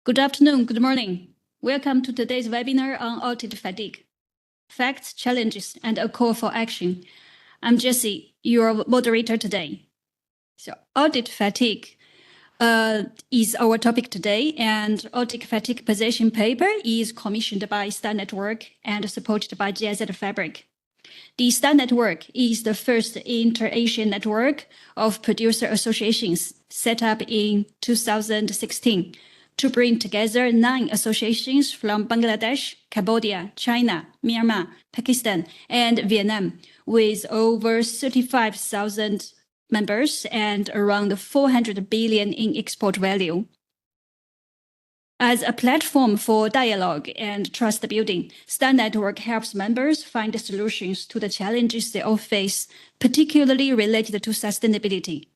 Good afternoon, good morning. Welcome to today's webinar on audit fatigue, facts, challenges, and a call for action. I'm Jessie, your moderator today. So audit fatigue is our topic today, and audit fatigue position paper is commissioned by Star Network and supported by GIZ Fabric. The Star Network is the first inter-Asian network of producer associations set up in 2016 to bring together 9 associations from Bangladesh, Cambodia, China, Myanmar, Pakistan, and Vietnam, with over 35,000 members and around 400 billion in export value. As a platform for dialogue and trust building, Star Network helps members find solutions to the challenges they all face, particularly related to sustainability.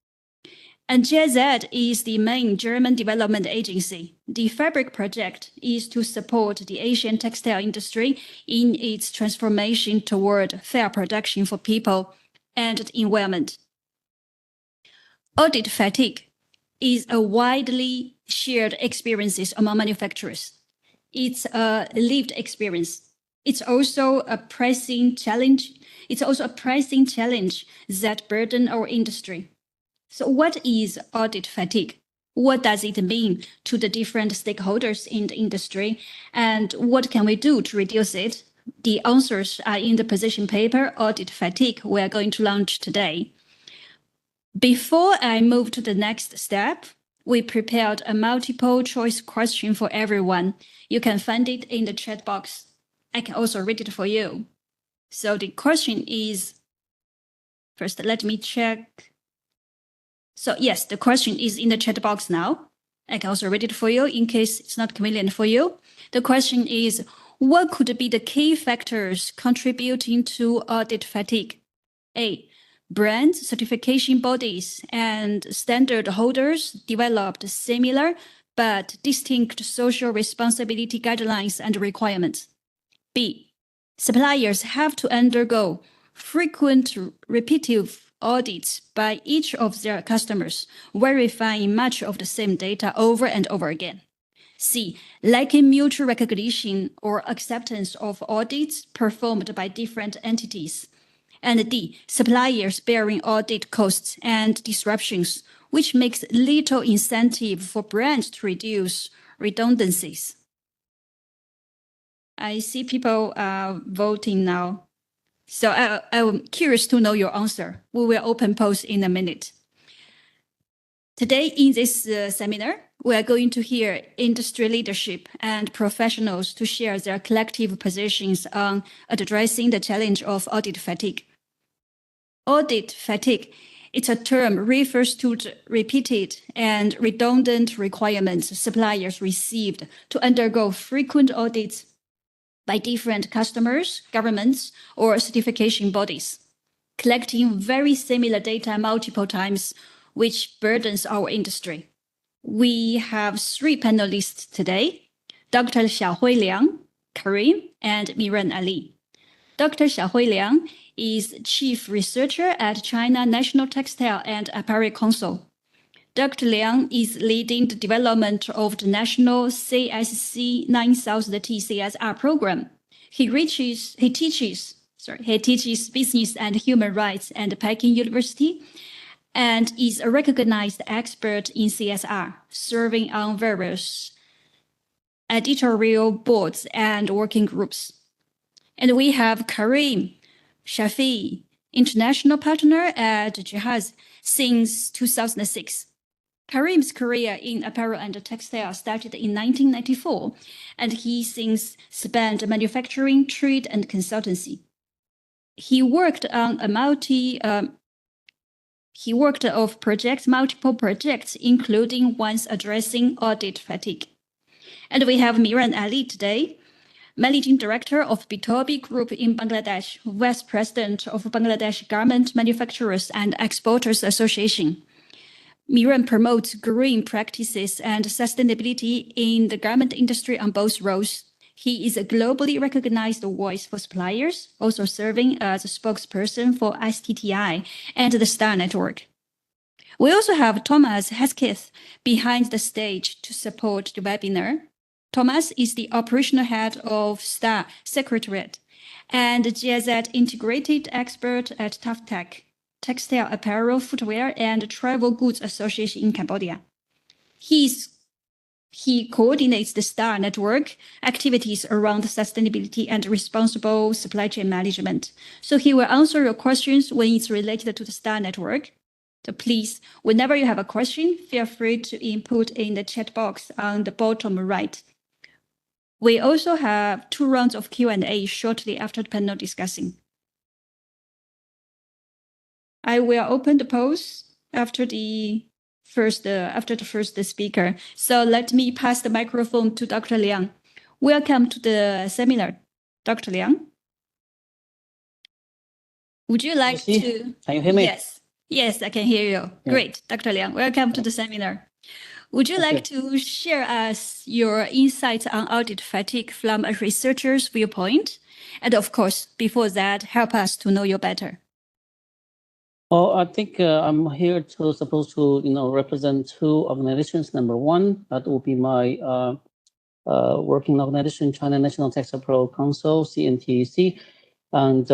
And GIZ is the main German development agency. The Fabric project is to support the Asian textile industry in its transformation toward fair production for people and the environment. Audit fatigue is a widely shared experience among manufacturers. It's a lived experience. It's also a pricing challenge. That burden our industry. So what is audit fatigue? What does it mean to the different stakeholders in the industry? And what can we do to reduce it? The answers are in the position paper, Audit Fatigue, we are going to launch today. Before I move to the next step, we prepared a multiple choice question for everyone. You can find it in the chat box. I can also read it for you. So the question is, first, let me check. So yes, the question is in the chat box now. I can also read it for you in case it's not convenient for you. The question is, what could be the key factors contributing to audit fatigue? A, brands, certification bodies, and standard holders developed similar but distinct social responsibility guidelines and requirements. B, suppliers have to undergo frequent repetitive audits by each of their customers, verifying much of the same data over and over again. C, lacking mutual recognition or acceptance of audits performed by different entities. And D, suppliers bearing audit costs and disruptions, which makes little incentive for brands to reduce redundancies. I see people are voting now. So I'm curious to know your answer. We will open polls in a minute. Today in this seminar, we are going to hear industry leadership and professionals to share their collective positions on addressing the challenge of audit fatigue. Audit fatigue, it's a term refers to the repeated and redundant requirements suppliers received to undergo frequent audits by different customers, governments, or certification bodies, collecting very similar data multiple times, which burdens our industry. We have 3 panelists today, Dr. Xiaohui Liang, Karim, and Miran Ali. Dr. Xiaohui Liang is Chief Researcher at China National Textile and Apparel Council. Dr. Liang is leading the development of the national CSC 9000T CSR program. He teaches business and human rights at Peking University and is a recognized expert in CSR, serving on various editorial boards and working groups. And we have Karim Shafi, international partner at GIZ since 2006. Karim's career in apparel and textile started in 1994, and he since spanned manufacturing, trade, and consultancy. He worked on multiple projects, including ones addressing audit fatigue. And we have Miran Ali today, Managing Director of Bitobi Group in Bangladesh, Vice President of Bangladesh Garment Manufacturers and Exporters Association. Miran promotes green practices and sustainability in the garment industry on both roles. He is a globally recognized voice for suppliers, also serving as a spokesperson for STTI and the Star Network. We also have Thomas Hesketh behind the stage to support the webinar. Thomas is the operational head of STAR Secretariat and GIZ integrated expert at Tough Tech, Textile Apparel, Footwear, and Travel Goods Association in Cambodia. He coordinates the STAR network activities around sustainability and responsible supply chain management. So he will answer your questions when it's related to the STAR network. So please, whenever you have a question, feel free to input in the chat box on the bottom right. We also have 2 rounds of Q&A shortly after the panel discussing. I will open the polls after the first speaker. So let me pass the microphone to Dr. Liang. Welcome to the seminar, Dr. Liang. Would you like to? Can you hear me? Yes, I can hear you. Yeah. Great, Dr. Liang. Welcome to the seminar. Would you like to share us your insights on audit fatigue from a researcher's viewpoint? And of course, before that, help us to know you better. Well, I think I'm here supposed to represent 2 organizations. Number 1, that will be my working organization, China National Textile Apparel Council, CNTAC, and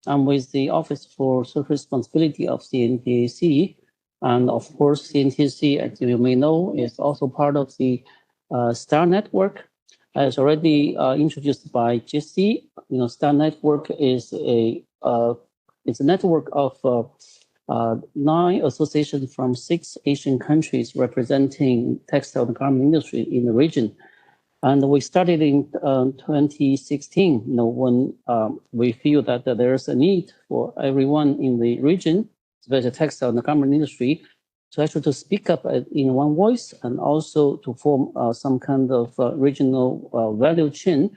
I'm with the Office for Social Responsibility of CNTAC. And of course, CNTAC, as you may know, is also part of the STAR network. As already introduced by JC, STAR network is a network of 9 associations from 6 Asian countries representing textile and garment industry in the region. And we started in 2016, when we feel that there's a need for everyone in the region, especially textile and garment industry, to actually to speak up in one voice and also to form some kind of regional value chain.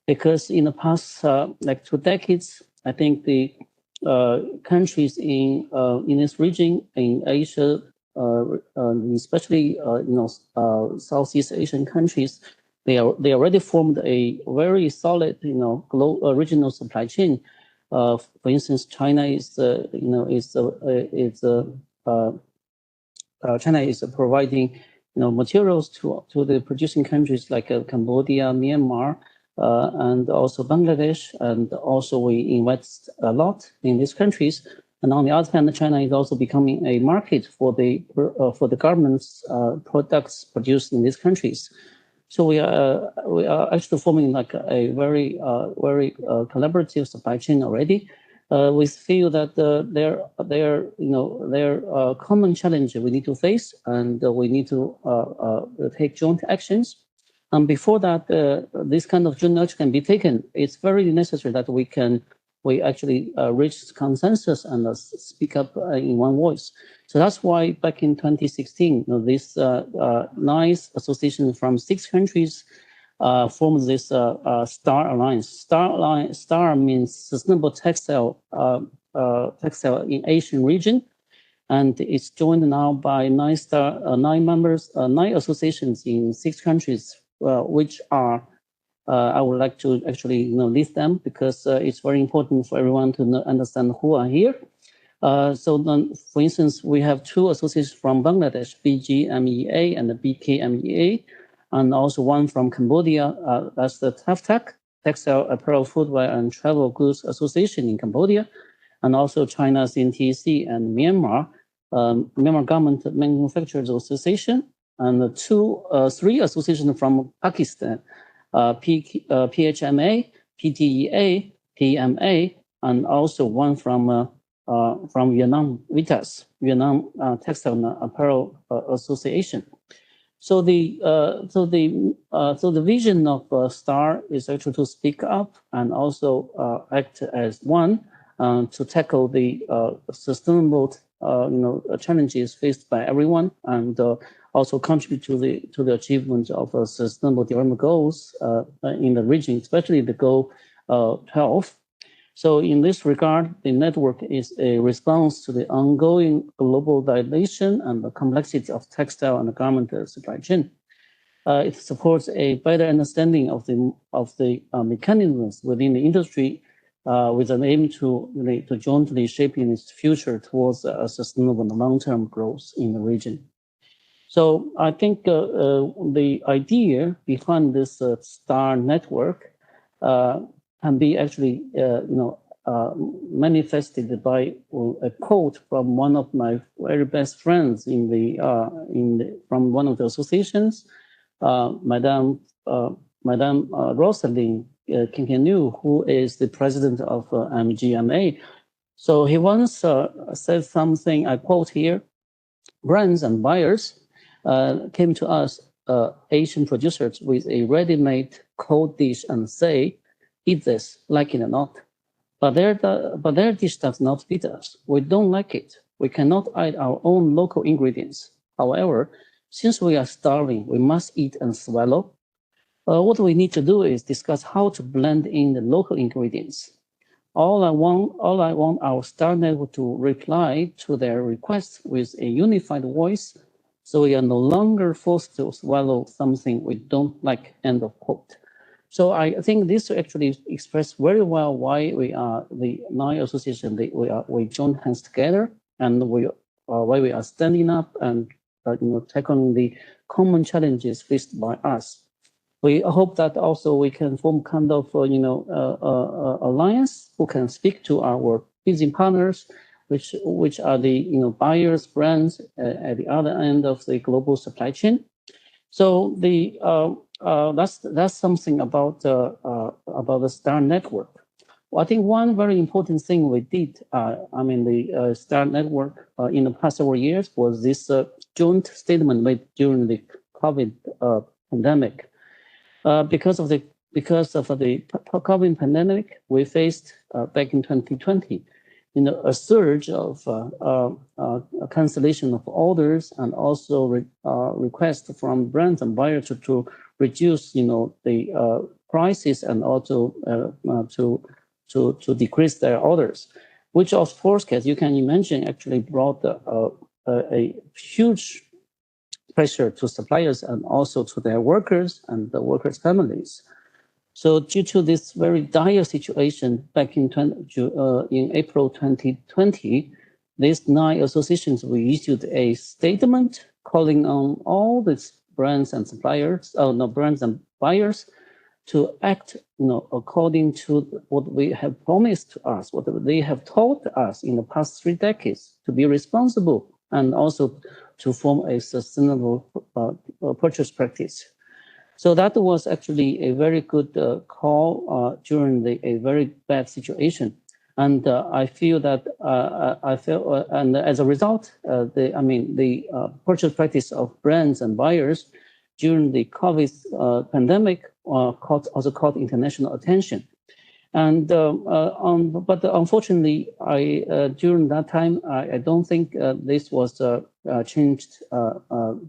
Because in the past 2 decades, I think the countries in this region, in Asia, especially Southeast Asian countries, they already formed a very solid global regional supply chain. For instance, China is providing materials to the producing countries like Cambodia, Myanmar, and also Bangladesh, and also we invest a lot in these countries. And on the other hand, China is also becoming a market for the garments products produced in these countries. So we are actually forming like a very collaborative supply chain already. We feel that there are common challenges we need to face, and we need to take joint actions. And before that, this kind of joint action can be taken, it's very necessary that we actually reach consensus and speak up in one voice. So that's why back in 2016, this nice association from 6 countries formed this STAR Alliance. STAR means Sustainable Textile in Asian region, and it's joined now by 9 members, 9 associations in 6 countries, which are. I would like to actually list them because it's very important for everyone to understand who are here. So then, for instance, we have 2 associations from Bangladesh, BGMEA and the BKMEA, and also one from Cambodia, that's the Tough Tech, Textile Apparel, Footwear and Travel Goods Association in Cambodia, and also China's NTC and Myanmar, Myanmar Garment Manufacturers Association, and 3 associations from Pakistan, PHMA, PTEA, PMA, and also one from Vietnam, VITAS, Vietnam Textile and Apparel Association. So the vision of STAR is actually to speak up and also act as one to tackle the sustainable challenges faced by everyone, and also contribute to the achievement of sustainable development goals in the region, especially the goal 12. So in this regard, the network is a response to the ongoing globalization and the complexity of textile and garment supply chain. It supports a better understanding of the mechanisms within the industry with an aim to jointly shaping its future towards a sustainable long-term growth in the region. So I think the idea behind this STAR network can be actually, manifested by a quote from one of my very best friends from one of the associations, Madame Rosalind Kinkenew, who is the president of MGMA. So he once said something, I quote here: brands and buyers came to us, Asian producers, with a ready-made cold dish and say, eat this, like it or not. But their dish does not fit us. We don't like it. We cannot add our own local ingredients. However, since we are starving, we must eat and swallow. What we need to do is discuss how to blend in the local ingredients. All I want our STAR network to reply to their requests with a unified voice, so we are no longer forced to swallow something we don't like, end of quote. So I think this actually expresses very well why we are the NIA Association. We join hands together, and why we are standing up and tackling the common challenges faced by us. We hope that also we can form kind of alliance who can speak to our business partners, which are the buyers, brands at the other end of the global supply chain. So that's something about the STAR network. Well, I think one very important thing we did, the STAR network in the past several years was this joint statement made during the COVID pandemic. Because of the COVID pandemic, we faced back in 2020, a surge of cancellation of orders and also requests from brands and buyers to reduce, the prices and also to decrease their orders, which of course, as you can imagine, actually brought a huge pressure to suppliers and also to their workers and the workers' families. So due to this very dire situation back in April 2020, these 9 associations, we issued a statement calling on all these brands and brands and buyers to act, according to what we have promised to us, what they have taught us in the past 3 decades, to be responsible and also to form a sustainable purchase practice. So that was actually a very good call during a very bad situation, and I feel that and as a result, the purchase practice of brands and buyers during the COVID pandemic also caught international attention. And but unfortunately, during that time, I don't think this was changed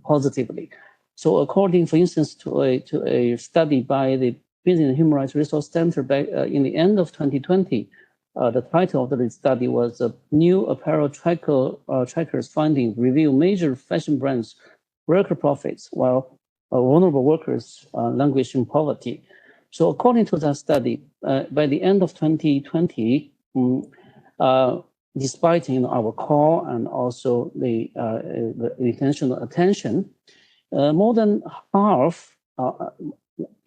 positively. So, according, for instance, to a study by the Business and Human Rights Resource Center back in the end of 2020, the title of the study was "New Apparel Trackers Findings Reveal Major Fashion Brands' Worker Profits While Vulnerable Workers Languish in Poverty." So, according to that study, by the end of 2020, despite our call and also the intentional attention, more than half,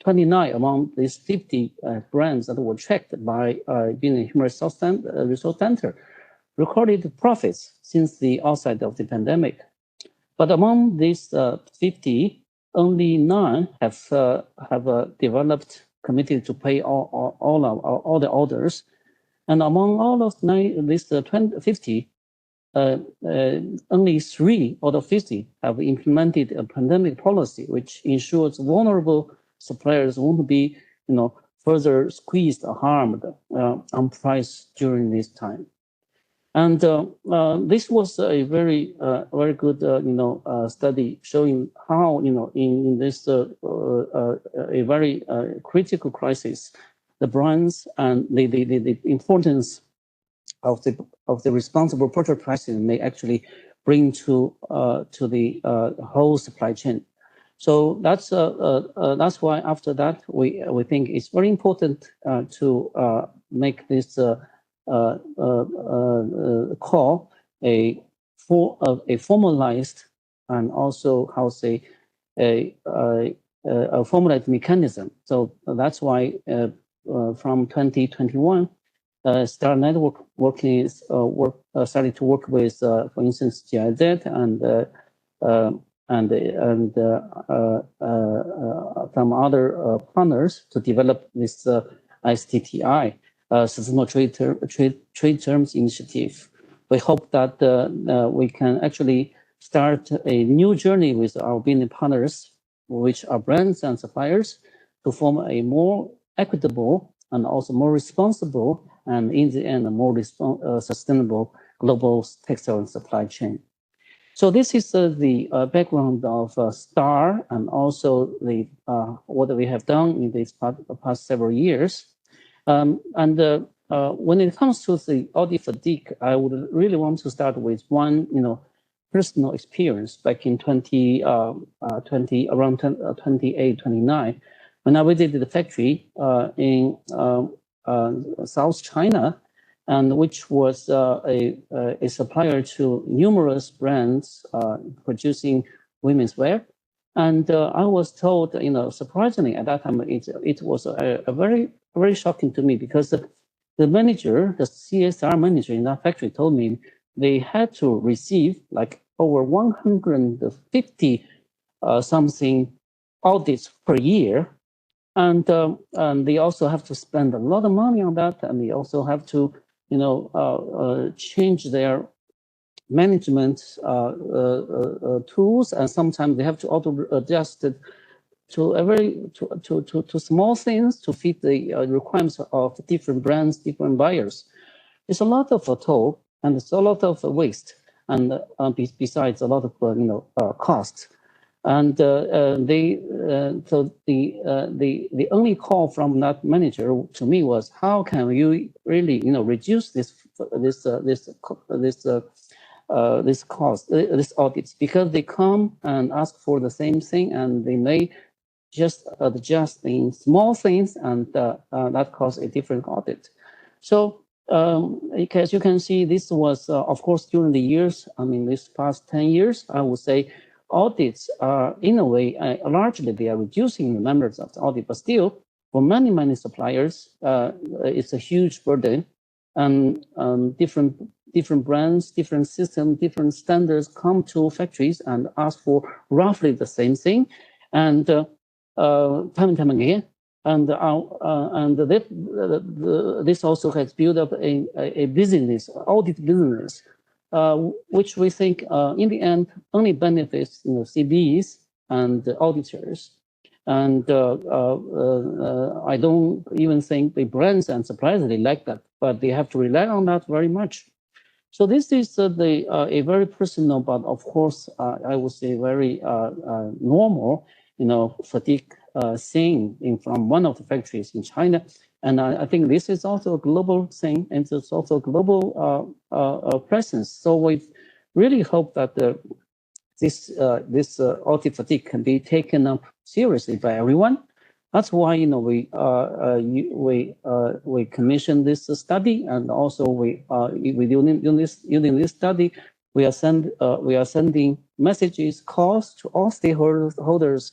29 among these 50 brands that were checked by Business and Human Resource Center recorded profits since the outset of the pandemic. But among these 50, only 9 have developed, committed to pay all the orders, and among all of these 50, only 3 out of 50 have implemented a pandemic policy, which ensures vulnerable suppliers won't be, further squeezed or harmed on price during this time. And this was a very good, study showing how, in this a very critical crisis, the brands and the importance of the responsible purchase pricing may actually bring to the whole supply chain. So that's why after that we think it's very important to make this call a formalized and also a formalized mechanism. So that's why from 2021, Star Network started to work with, for instance, GIZ and some other partners to develop this STTI, Sustainable Trade Terms Initiative. We hope that we can actually start a new journey with our business partners, which are brands and suppliers, to form a more equitable and also more responsible and in the end, a more sustainable global textile and supply chain. So this is the background of STAR and also the what we have done in the past several years. When it comes to the audit fatigue, I would really want to start with one, personal experience back in 28, 29, when I visited the factory in South China, and which was a supplier to numerous brands producing women's wear. And I was told, surprisingly at that time, it was a very, very shocking to me, because the manager, the CSR manager in that factory told me they had to receive like over 150 something audits per year. And they also have to spend a lot of money on that. And they also have to, change their management tools. And sometimes they have to auto adjust it to small things to fit the requirements of different brands, different buyers. It's a lot of toll, and it's a lot of waste, and besides a lot of cost. And the only call from that manager to me was, how can you really reduce this cost, this audits, because they come and ask for the same thing, and they may just adjust in small things, and that causes a different audit. So as you can see, this was of course during the years. I mean, this past 10 years, I would say audits are in a way largely they are reducing the numbers of the audit, but still for many suppliers, it's a huge burden, and different brands, different systems, different standards come to factories and ask for roughly the same thing, and time and time again. And this also has built up a business, audit business, which we think in the end only benefits CBs and auditors. And I don't even think the brands and suppliers really like that, but they have to rely on that very much. So this is a very personal, but of course I would say very normal, fatigue thing from one of the factories in China. And I think this is also a global thing, and it's also a global presence. So we really hope that this audit fatigue can be taken up seriously by everyone. That's why we commissioned this study, and also using this study, we are sending messages, calls to all stakeholders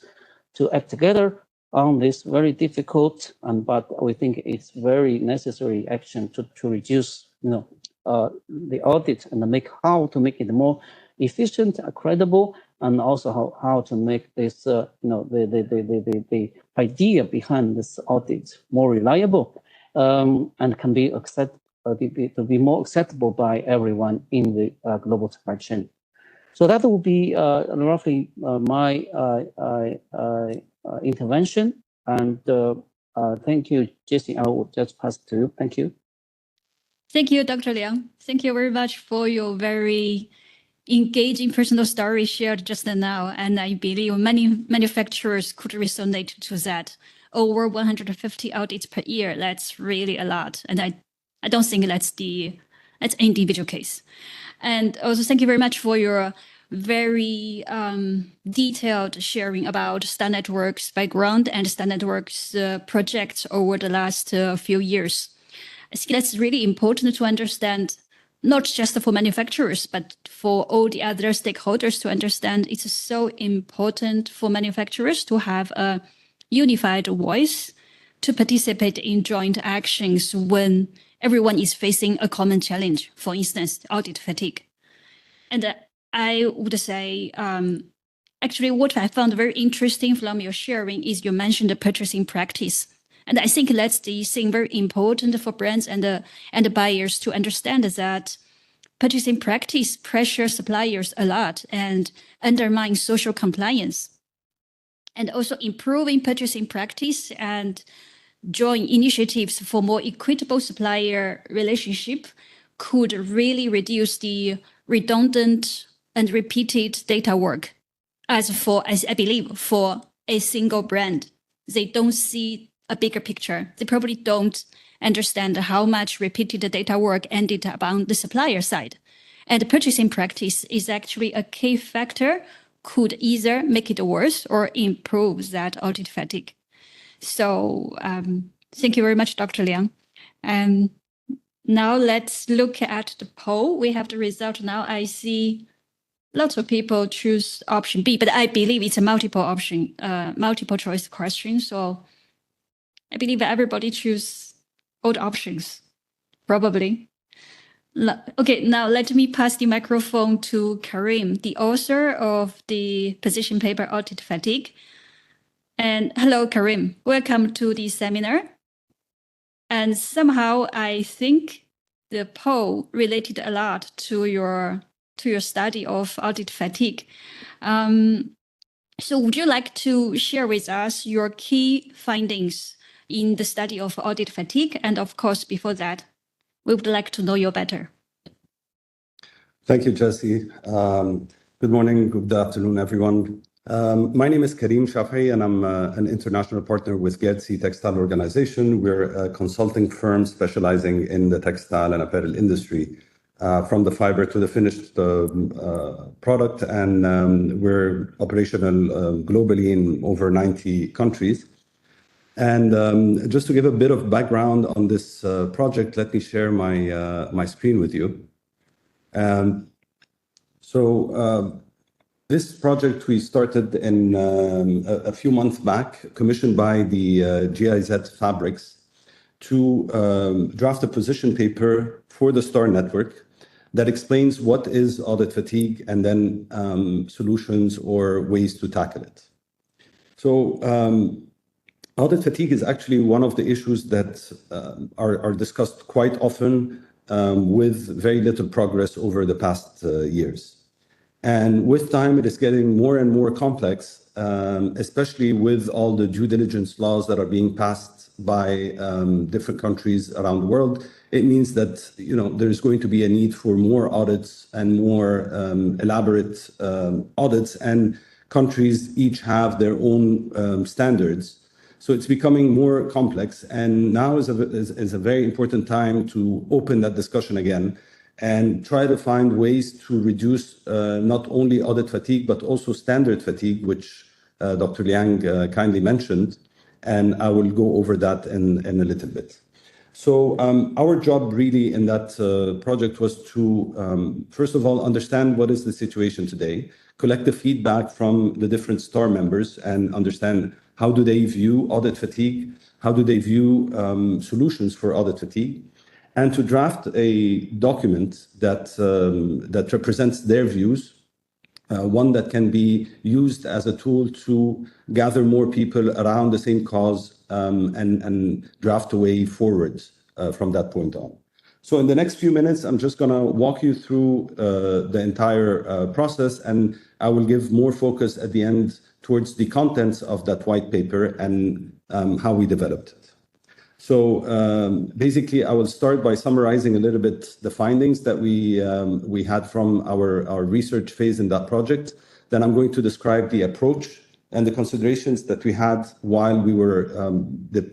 to act together on this very difficult but we think it's very necessary action to reduce the audit and how to make it more efficient, credible, and also how to make this the idea behind this audit more reliable and can be to be more acceptable by everyone in the global supply chain. So that will be roughly my intervention. And thank you, Jesse. I will just pass to you. Thank you. Thank you, Dr. Liang. Thank you very much for your very engaging personal story shared just now. And I believe many manufacturers could resonate to that. Over 150 audits per year, that's really a lot. And I don't think that's an individual case. And also thank you very much for your very detailed sharing about Star Network's background and Star Network's projects over the last few years. I think that's really important to understand, not just for manufacturers, but for all the other stakeholders to understand. It's so important for manufacturers to have a unified voice to participate in joint actions when everyone is facing a common challenge, for instance, audit fatigue. And I would say, actually, what I found very interesting from your sharing is you mentioned the purchasing practice. And I think that's the thing very important for brands and the buyers to understand that purchasing practice pressures suppliers a lot and undermines social compliance. And also improving purchasing practice and joint initiatives for more equitable supplier relationship could really reduce the redundant and repeated data work. As I believe, for a single brand, they don't see a bigger picture. They probably don't understand how much repeated data work ended up on the supplier side. And purchasing practice is actually a key factor, could either make it worse or improve that audit fatigue. So thank you very much, Dr. Liang. Now let's look at the poll. We have the result now. I see lots of people choose option B, but I believe it's a multiple option, multiple choice question. So I believe everybody choose all the options, probably. Okay, now let me pass the microphone to Karim, the author of the position paper Audit Fatigue. And hello, Karim. Welcome to the seminar. And somehow I think the poll related a lot to your study of audit fatigue. So would you like to share with us your key findings in the study of audit fatigue? And of course, before that, we would like to know you better. Thank you, Jessie. Good morning, good afternoon, everyone. My name is Karim Shafei, and I'm an international partner with Gertzi Textile Organization. We're a consulting firm specializing in the textile and apparel industry, from the fiber to the finished product. And we're operational globally in over 90 countries. And just to give a bit of background on this project, let me share my screen with you. This project we started in a few months back, commissioned by the GIZ Fabrics to draft a position paper for the STAR network that explains what is audit fatigue and then solutions or ways to tackle it. So audit fatigue is actually one of the issues that are discussed quite often with very little progress over the past years. And with time, it is getting more and more complex, especially with all the due diligence laws that are being passed by different countries around the world. It means that there's going to be a need for more audits and more elaborate audits, and countries each have their own standards. So it's becoming more complex, and now is a very important time to open that discussion again and try to find ways to reduce not only audit fatigue, but also standard fatigue, which Dr. Liang kindly mentioned, and I will go over that in a little bit. So our job really in that project was to, first of all, understand what is the situation today, collect the feedback from the different STAR members and understand how do they view audit fatigue, how do they view solutions for audit fatigue, and to draft a document that represents their views, one that can be used as a tool to gather more people around the same cause and draft a way forward from that point on. So in the next few minutes, I'm just going to walk you through the entire process, and I will give more focus at the end towards the contents of that white paper and how we developed it. So basically, I will start by summarizing a little bit the findings that we had from our research phase in that project. Then I'm going to describe the approach and the considerations that we had while we were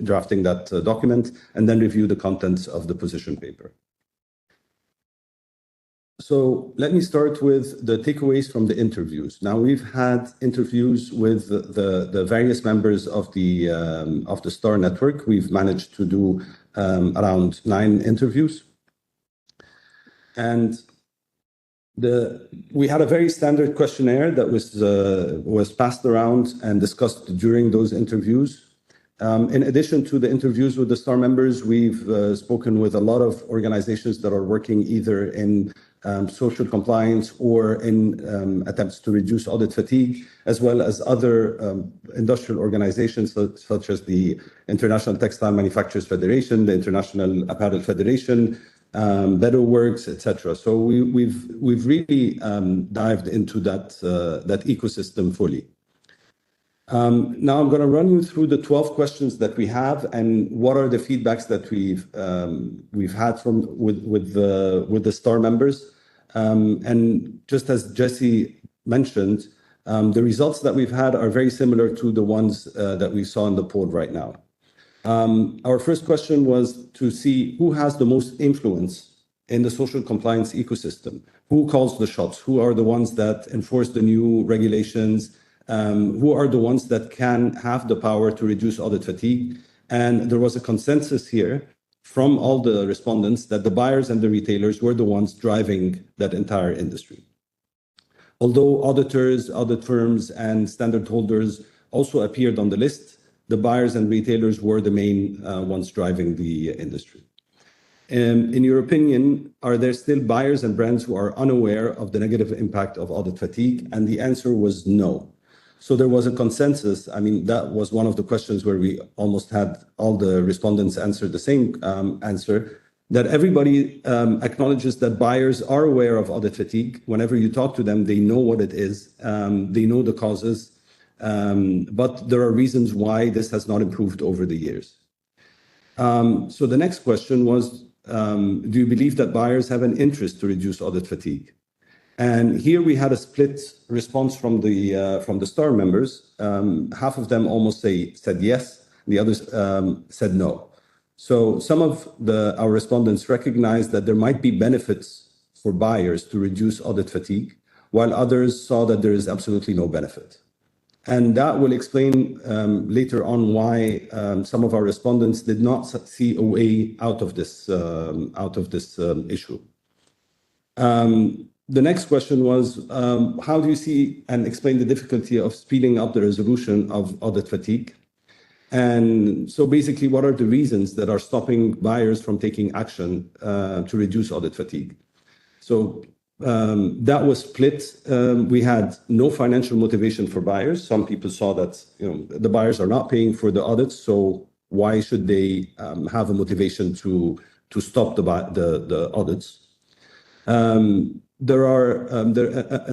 drafting that document, and then review the contents of the position paper. So let me start with the takeaways from the interviews. Now, we've had interviews with the various members of the STAR network. We've managed to do around 9 interviews. And we had a very standard questionnaire that was passed around and discussed during those interviews. In addition to the interviews with the STAR members, we've spoken with a lot of organizations that are working either in social compliance or in attempts to reduce audit fatigue, as well as other industrial organizations such as the International Textile Manufacturers Federation, the International Apparel Federation, Better Works, etc. So we've really dived into that ecosystem fully. Now I'm going to run you through the 12 questions that we have and what are the feedbacks that we've had with the STAR members. And just as Jesse mentioned, the results that we've had are very similar to the ones that we saw in the poll right now. Our first question was to see who has the most influence in the social compliance ecosystem, who calls the shots, who are the ones that enforce the new regulations, who are the ones that can have the power to reduce audit fatigue. And there was a consensus here from all the respondents that the buyers and the retailers were the ones driving that entire industry. Although auditors, audit firms, and standard holders also appeared on the list, the buyers and retailers were the main ones driving the industry. In your opinion, are there still buyers and brands who are unaware of the negative impact of audit fatigue? And the answer was no. So there was a consensus. I mean, that was one of the questions where we almost had all the respondents answer the same answer, that everybody acknowledges that buyers are aware of audit fatigue. Whenever you talk to them, they know what it is, they know the causes, but there are reasons why this has not improved over the years. So the next question was, do you believe that buyers have an interest to reduce audit fatigue? And here we had a split response from the STAR members. Half of them almost said yes, the others said no. So some of our respondents recognized that there might be benefits for buyers to reduce audit fatigue, while others saw that there is absolutely no benefit. And that will explain later on why some of our respondents did not see a way out of this issue. The next question was, how do you see and explain the difficulty of speeding up the resolution of audit fatigue? And so basically, what are the reasons that are stopping buyers from taking action to reduce audit fatigue? So that was split. We had no financial motivation for buyers. Some people saw that the buyers are not paying for the audits, so why should they have a motivation to stop the audits? A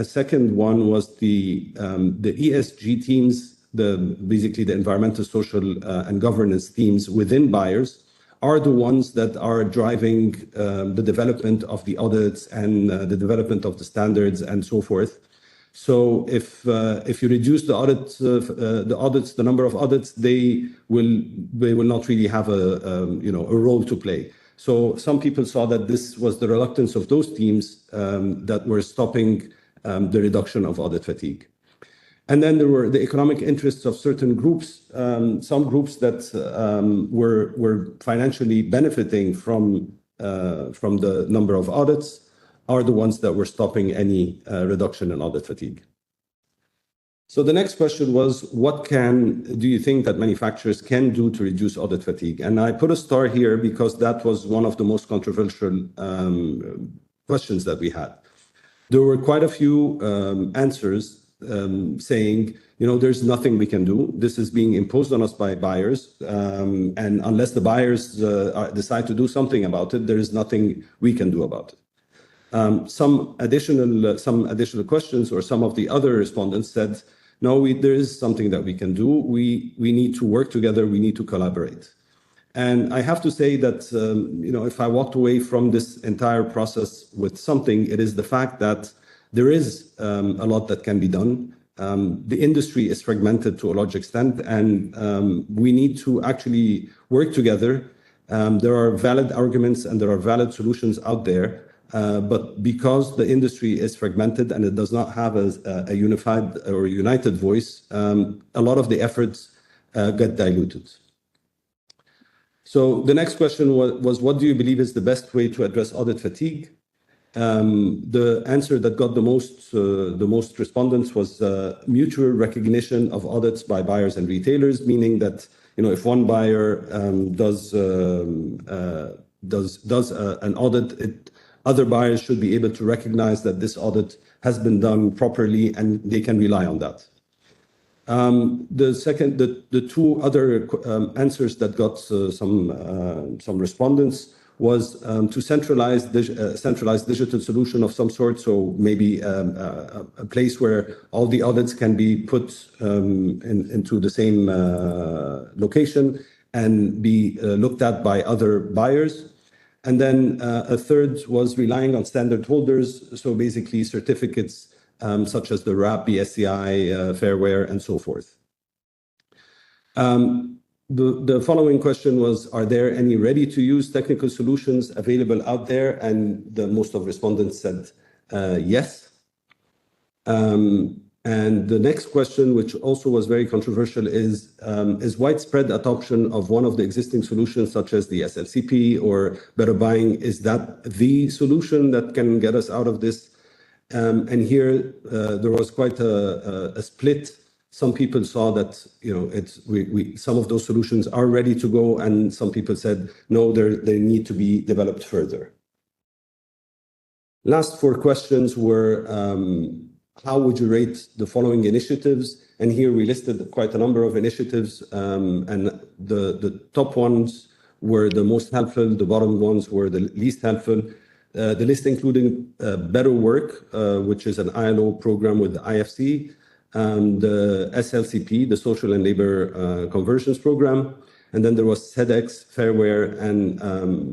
second one was the ESG teams, basically the environmental, social, and governance teams within buyers are the ones that are driving the development of the audits and the development of the standards and so forth. So if you reduce the number of audits, they will not really have a role to play. So some people saw that this was the reluctance of those teams that were stopping the reduction of audit fatigue. And then there were the economic interests of certain groups, some groups that were financially benefiting from the number of audits are the ones that were stopping any reduction in audit fatigue. So the next question was, what do you think that manufacturers can do to reduce audit fatigue? And I put a star here because that was one of the most controversial questions that we had. There were quite a few answers saying, there's nothing we can do. This is being imposed on us by buyers. And unless the buyers decide to do something about it, there is nothing we can do about it. Some additional questions or some of the other respondents said, no, there is something that we can do. We need to work together. We need to collaborate. And I have to say that, if I walked away from this entire process with something, it is the fact that there is a lot that can be done. The industry is fragmented to a large extent, and we need to actually work together. There are valid arguments and there are valid solutions out there. But because the industry is fragmented and it does not have a unified or united voice, a lot of the efforts get diluted. So the next question was, what do you believe is the best way to address audit fatigue? The answer that got the most respondents was mutual recognition of audits by buyers and retailers, meaning that if one buyer does an audit, other buyers should be able to recognize that this audit has been done properly and they can rely on that. The two other answers that got some respondents was to centralize centralized digital solution of some sort. So maybe a place where all the audits can be put into the same location and be looked at by other buyers. And then a third was relying on standard holders, so basically certificates such as the RAP, BSCI, Fairware, and so forth. The following question was, are there any ready-to-use technical solutions available out there? And most of respondents said yes. And the next question, which also was very controversial, is widespread adoption of one of the existing solutions, such as the SLCP or Better Buying, is that the solution that can get us out of this? And here there was quite a split. Some people saw that some of those solutions are ready to go, and some people said no, they need to be developed further. Last four questions were, how would you rate the following initiatives? And here we listed quite a number of initiatives, and the top ones were the most helpful, the bottom ones were the least helpful. The list including Better Work, which is an ILO program with the IFC, the SLCP, the Social and Labor Conversions Program, and then there was SEDEX, Fairware, and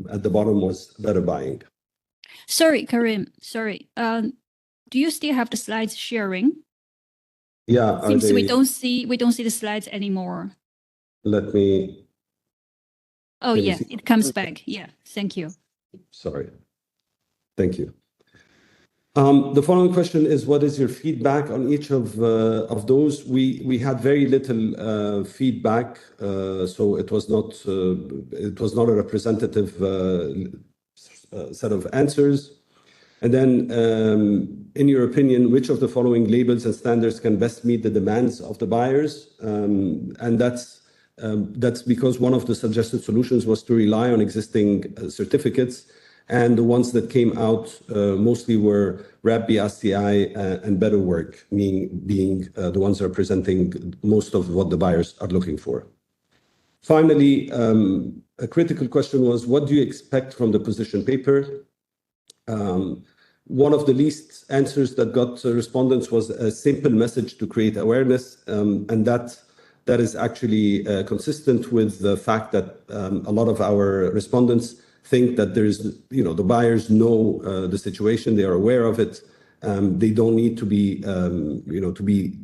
at the bottom was Better Buying. Sorry, Karim. Sorry. Do you still have the slides sharing? Yeah. Seems we don't see the slides anymore. Let me. Oh yeah, it comes back. Yeah, thank you. Sorry. Thank you. The following question is, what is your feedback on each of those? We had very little feedback, so it was not a representative set of answers. And then, in your opinion, which of the following labels and standards can best meet the demands of the buyers? And that's because one of the suggested solutions was to rely on existing certificates. And the ones that came out mostly were RAP, BSCI, and Better Work, being the ones representing most of what the buyers are looking for. Finally, a critical question was, what do you expect from the position paper? One of the least answers that got respondents was a simple message to create awareness, and that is actually consistent with the fact that a lot of our respondents think that the buyers know the situation, they are aware of it, they don't need to be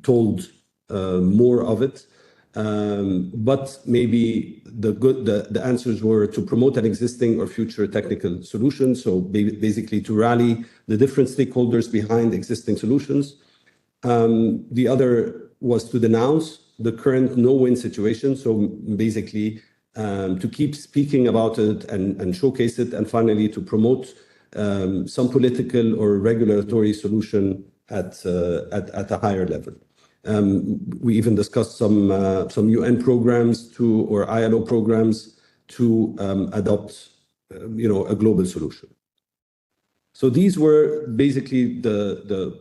told more of it. But maybe the answers were to promote an existing or future technical solution. So basically to rally the different stakeholders behind existing solutions. The other was to denounce the current no-win situation. So basically to keep speaking about it and showcase it. And finally, to promote some political or regulatory solution at a higher level. We even discussed some UN programs or ILO programs to adopt a global solution. So these were basically the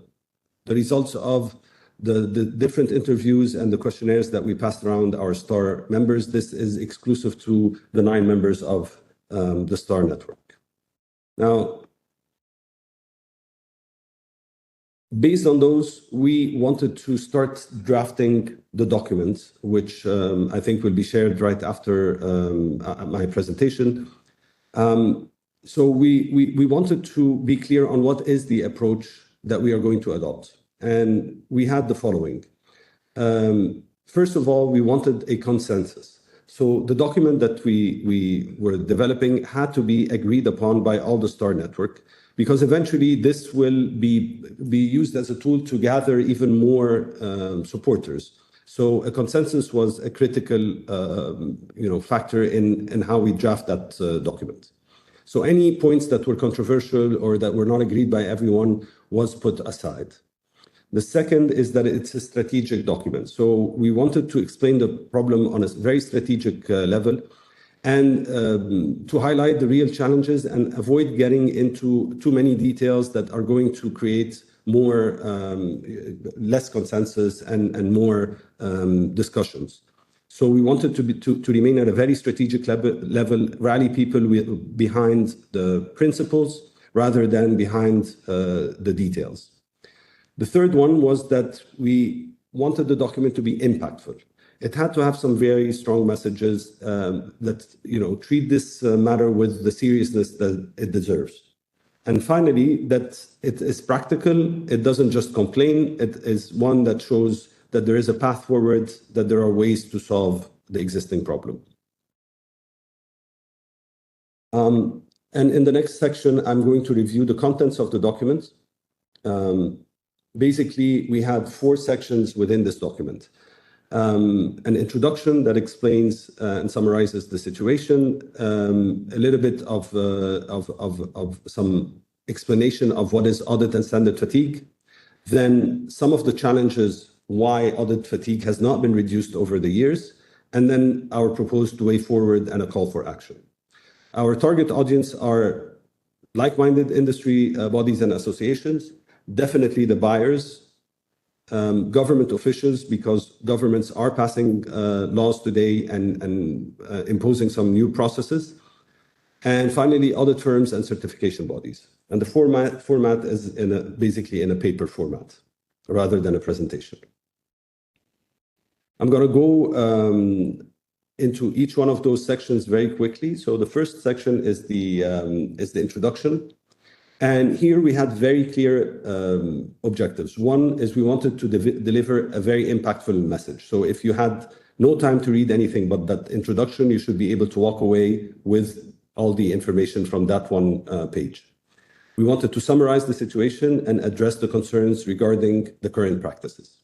results of the different interviews and the questionnaires that we passed around our STAR members. This is exclusive to the 9 members of the STAR network. Now, based on those, we wanted to start drafting the document, which I think will be shared right after my presentation. So we wanted to be clear on what is the approach that we are going to adopt. And we had the following. First of all, we wanted a consensus. So the document that we were developing had to be agreed upon by all the STAR network, because eventually this will be used as a tool to gather even more supporters. So a consensus was a critical factor in how we draft that document. So any points that were controversial or that were not agreed by everyone was put aside. The second is that it's a strategic document. So we wanted to explain the problem on a very strategic level and to highlight the real challenges and avoid getting into too many details that are going to create more less consensus and more discussions. So we wanted to remain at a very strategic level, rally people behind the principles rather than behind the details. The third one was that we wanted the document to be impactful. It had to have some very strong messages that treat this matter with the seriousness that it deserves. And finally, that it is practical. It doesn't just complain. It is one that shows that there is a path forward, that there are ways to solve the existing problem. And in the next section, I'm going to review the contents of the document. Basically, we had 4 sections within this document. An introduction that explains and summarizes the situation, a little bit of some explanation of what is audit and standard fatigue, then some of the challenges why audit fatigue has not been reduced over the years, and then our proposed way forward and a call for action. Our target audience are like-minded industry bodies and associations, definitely the buyers, government officials, because governments are passing laws today and imposing some new processes, and finally audit firms and certification bodies. And the format is basically in a paper format rather than a presentation. I'm going to go into each one of those sections very quickly. So the first section is the introduction. And here we had very clear objectives. One is we wanted to deliver a very impactful message. So if you had no time to read anything but that introduction, you should be able to walk away with all the information from that one page. We wanted to summarize the situation and address the concerns regarding the current practices.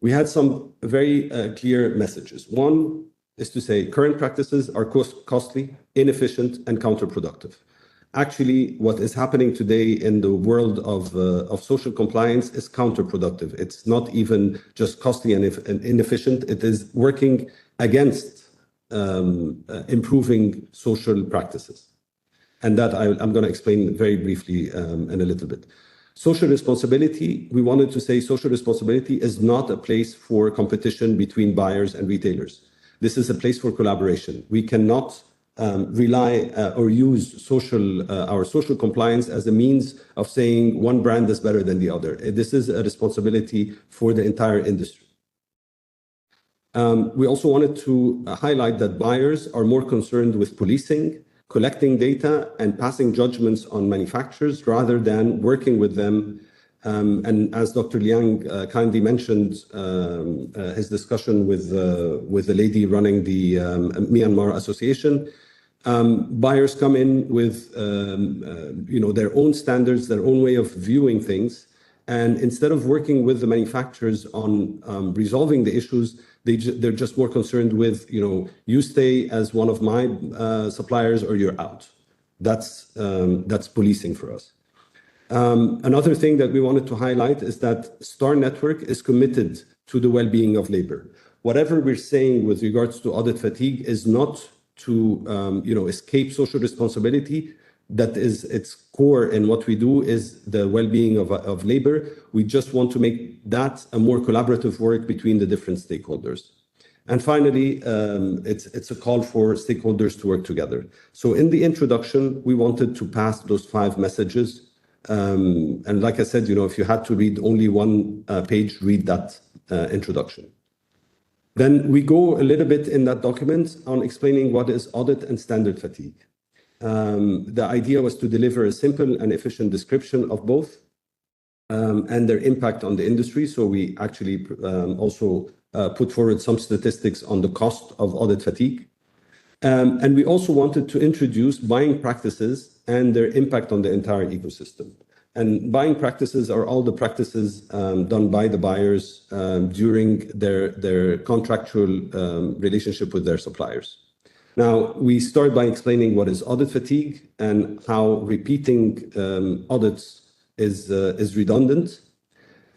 We had some very clear messages. One is to say current practices are costly, inefficient, and counterproductive. Actually, what is happening today in the world of social compliance is counterproductive. It's not even just costly and inefficient. It is working against improving social practices. And that I'm going to explain very briefly in a little bit. Social responsibility, we wanted to say social responsibility is not a place for competition between buyers and retailers. This is a place for collaboration. We cannot rely or use our social compliance as a means of saying one brand is better than the other. This is a responsibility for the entire industry. We also wanted to highlight that buyers are more concerned with policing, collecting data, and passing judgments on manufacturers rather than working with them. And as Dr. Liang kindly mentioned, his discussion with the lady running the Myanmar Association, buyers come in with their own standards, their own way of viewing things. And instead of working with the manufacturers on resolving the issues, they're just more concerned with, you stay as one of my suppliers or you're out. That's policing for us. Another thing that we wanted to highlight is that Star Network is committed to the well-being of labor. Whatever we're saying with regards to audit fatigue is not to escape social responsibility. That is its core in what we do is the well-being of labor. We just want to make that a more collaborative work between the different stakeholders. And finally, it's a call for stakeholders to work together. So in the introduction, we wanted to pass those 5 messages. And like I said, if you had to read only one page, read that introduction. Then we go a little bit in that document on explaining what is audit and standard fatigue. The idea was to deliver a simple and efficient description of both and their impact on the industry. So we actually also put forward some statistics on the cost of audit fatigue. And we also wanted to introduce buying practices and their impact on the entire ecosystem. And buying practices are all the practices done by the buyers during their contractual relationship with their suppliers. Now, we start by explaining what is audit fatigue and how repeating audits is redundant.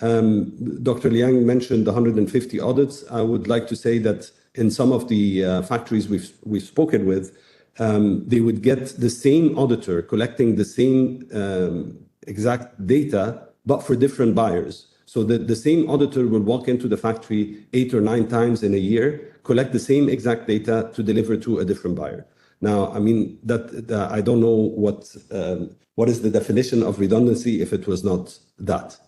Dr. Liang mentioned the 150 audits. I would like to say that in some of the factories we've spoken with, they would get the same auditor collecting the same exact data, but for different buyers. So the same auditor will walk into the factory 8 or 9 times in a year, collect the same exact data to deliver to a different buyer. Now, I mean, I don't know what is the definition of redundancy if it was not that.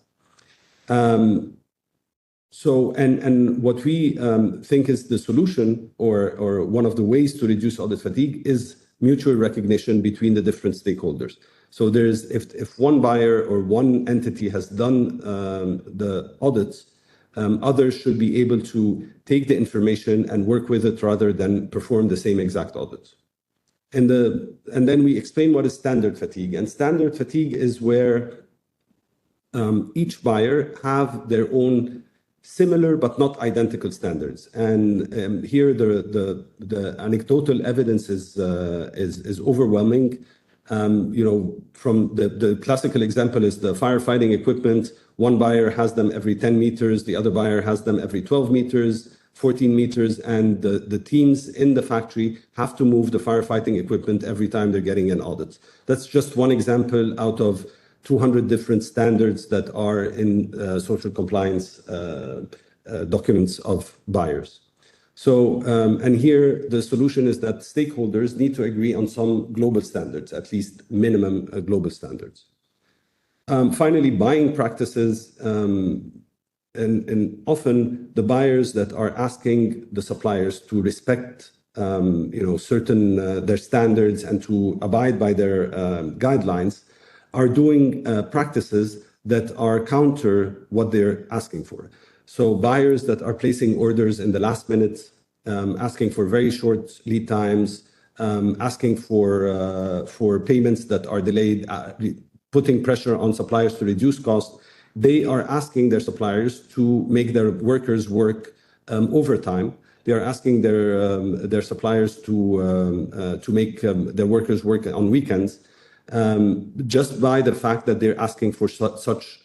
So, and what we think is the solution or one of the ways to reduce audit fatigue is mutual recognition between the different stakeholders. So there's, if one buyer or one entity has done the audits, others should be able to take the information and work with it rather than perform the same exact audit. And then we explain what is standard fatigue. And standard fatigue is where each buyer have their own similar but not identical standards. And here the anecdotal evidence is overwhelming. From the classical example is the firefighting equipment. One buyer has them every 10 meters, the other buyer has them every 12 meters, 14 meters, and the teams in the factory have to move the firefighting equipment every time they're getting an audit. That's just one example out of 200 different standards that are in social compliance documents of buyers. So, and here the solution is that stakeholders need to agree on some global standards, at least minimum global standards. Finally, buying practices, and often the buyers that are asking the suppliers to respect, certain their standards and to abide by their guidelines are doing practices that are counter what they're asking for. So buyers that are placing orders in the last minute, asking for very short lead times, asking for payments that are delayed, putting pressure on suppliers to reduce costs, they are asking their suppliers to make their workers work overtime. They are asking their suppliers to make their workers work on weekends, just by the fact that they're asking for such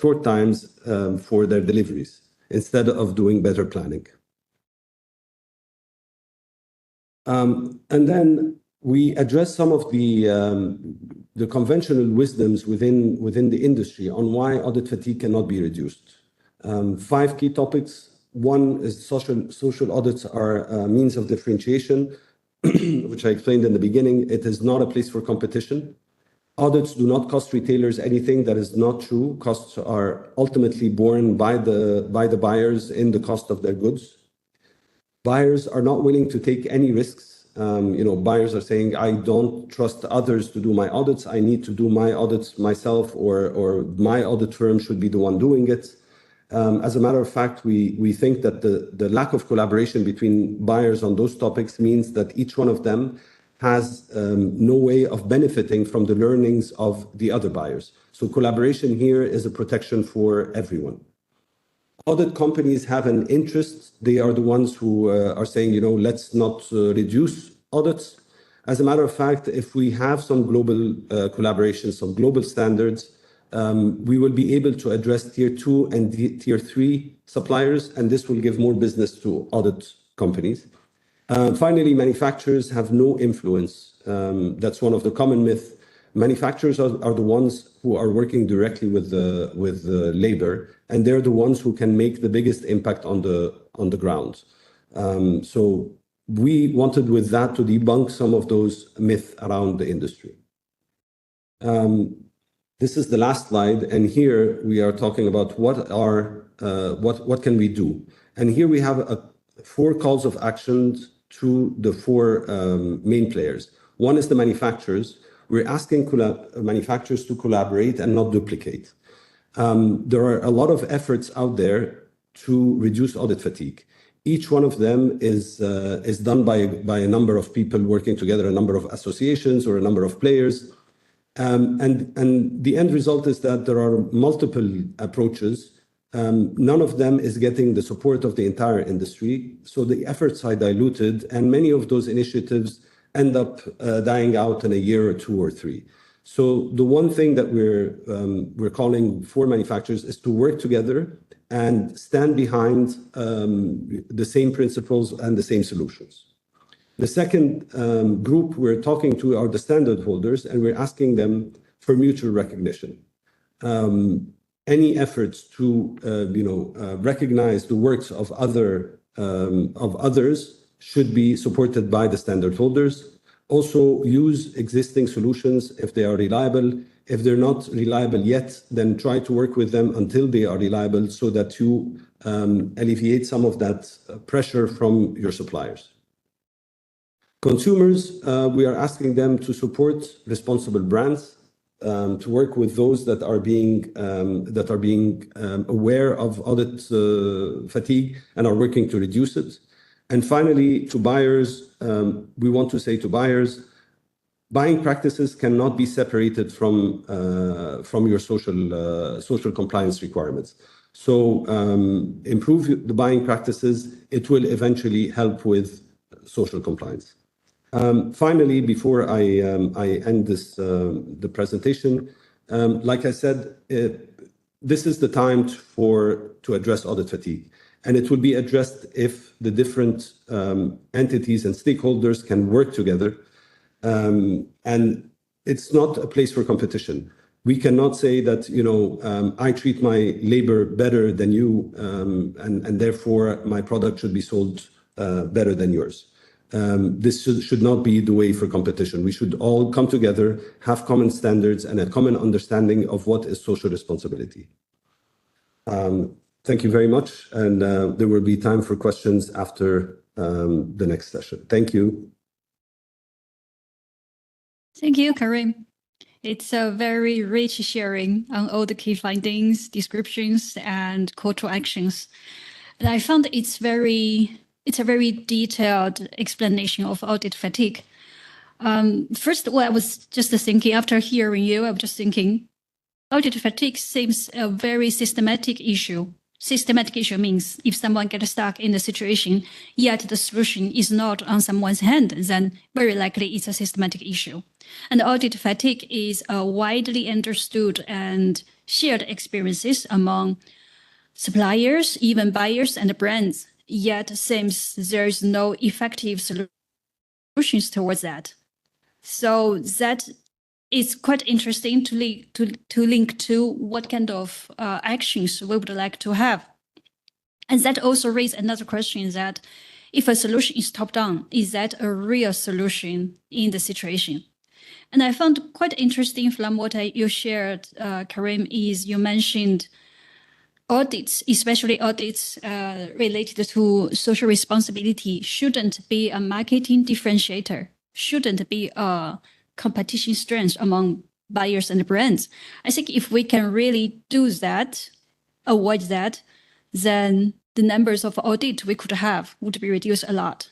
short times for their deliveries instead of doing better planning. And then we address some of the conventional wisdoms within the industry on why audit fatigue cannot be reduced. 5 key topics. One is social audits are a means of differentiation, which I explained in the beginning. It is not a place for competition. Audits do not cost retailers anything. That is not true. Costs are ultimately borne by the buyers in the cost of their goods. Buyers are not willing to take any risks. Buyers are saying, I don't trust others to do my audits. I need to do my audits myself, or my audit firm should be the one doing it. As a matter of fact, we think that the lack of collaboration between buyers on those topics means that each one of them has no way of benefiting from the learnings of the other buyers. So collaboration here is a protection for everyone. Audit companies have an interest. They are the ones who are saying, let's not reduce audits. As a matter of fact, if we have some global collaboration, some global standards, we will be able to address tier 2 and tier 3 suppliers, and this will give more business to audit companies. Finally, manufacturers have no influence. That's one of the common myths. Manufacturers are the ones who are working directly with the labor, and they're the ones who can make the biggest impact on the ground. So we wanted with that to debunk some of those myths around the industry. This is the last slide, and here we are talking about what can we do. And here we have 4 calls of action to the 4 main players. One is the manufacturers. We're asking manufacturers to collaborate and not duplicate. There are a lot of efforts out there to reduce audit fatigue. Each one of them is done by a number of people working together, a number of associations or a number of players. And the end result is that there are multiple approaches. None of them is getting the support of the entire industry. So the efforts are diluted, and many of those initiatives end up dying out in a year or two or three. So the one thing that we're calling for manufacturers is to work together and stand behind the same principles and the same solutions. The second group we're talking to are the standard holders, and we're asking them for mutual recognition. Any efforts to recognize the works of others should be supported by the standard holders. Also, use existing solutions if they are reliable. If they're not reliable yet, then try to work with them until they are reliable so that you alleviate some of that pressure from your suppliers. Consumers, we are asking them to support responsible brands, to work with those that are being aware of audit fatigue and are working to reduce it. And finally, to buyers, we want to say to buyers, buying practices cannot be separated from your social compliance requirements. So improve the buying practices. It will eventually help with social compliance. Finally, before I end the presentation, like I said, this is the time to address audit fatigue, and it will be addressed if the different entities and stakeholders can work together. And it's not a place for competition. We cannot say that I treat my labor better than you, and therefore my product should be sold better than yours. This should not be the way for competition. We should all come together, have common standards, and a common understanding of what is social responsibility. Thank you very much, and there will be time for questions after the next session. Thank you. Thank you, Karim. It's a very rich sharing on all the key findings, descriptions, and call to actions. And I found it's a very detailed explanation of audit fatigue. First of all, I was just thinking, after hearing you, I was just thinking, audit fatigue seems a very systematic issue. Systematic issue means if someone gets stuck in the situation, yet the solution is not on someone's hand, then very likely it's a systematic issue. And audit fatigue is a widely understood and shared experiences among suppliers, even buyers and brands. Yet seems there's no effective solutions towards that. So that is quite interesting to link to what kind of actions we would like to have. And that also raises another question, that if a solution is top-down, is that a real solution in the situation? And I found quite interesting from what you shared, Karim, is you mentioned audits, especially audits related to social responsibility, shouldn't be a marketing differentiator, shouldn't be a competition strength among buyers and brands. I think if we can really do that, avoid that, then the numbers of audit we could have would be reduced a lot.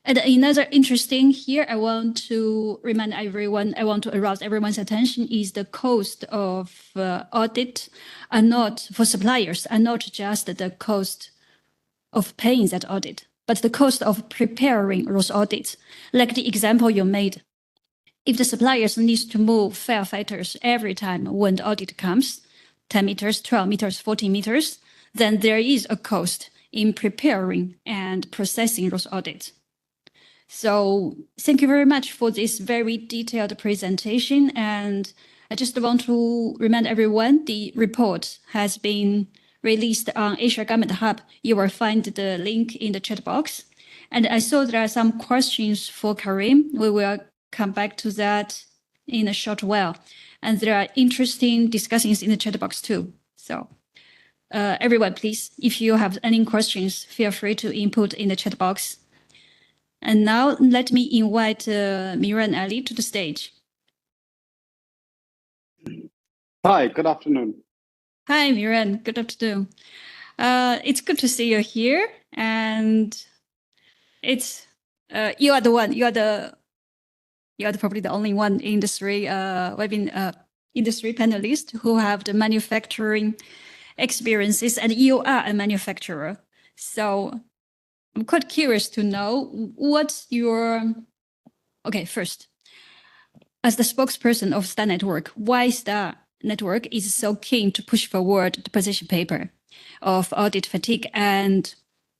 And another interesting here, I want to remind everyone, I want to arouse everyone's attention, is the cost of audit are not, for suppliers, are not just the cost of paying that audit, but the cost of preparing those audits. Like the example you made, if the suppliers need to move firefighters every time when the audit comes, 10 meters, 12 meters, 14 meters, then there is a cost in preparing and processing those audits. So thank you very much for this very detailed presentation. And I just want to remind everyone, the report has been released on Asia Government Hub. You will find the link in the chat box. And I saw there are some questions for Karim. We will come back to that in a short while. And there are interesting discussions in the chat box too. So everyone, please, if you have any questions, feel free to input in the chat box. And now let me invite Mira and Ali to the stage. Hi, good afternoon. Hi, Miran. Good afternoon. It's good to see you here. And it's you are the You are probably the only one industry industry panelist who have the manufacturing experiences, and you are a manufacturer. So I'm quite curious to know what's your, okay, first, as the spokesperson of Star Network, why Star Network is so keen to push forward the position paper of Audit Fatigue, and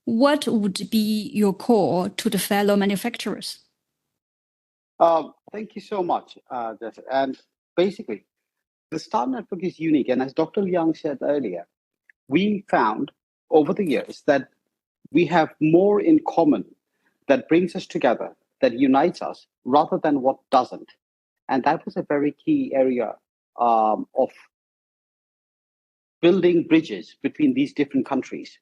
what would be your call to the fellow manufacturers? Thank you so much, Jess. And basically, the Star Network is unique. And as Dr. Liang said earlier, we found over the years that we have more in common that brings us together, that unites us, rather than what doesn't. And that was a very key area of building bridges between these different countries.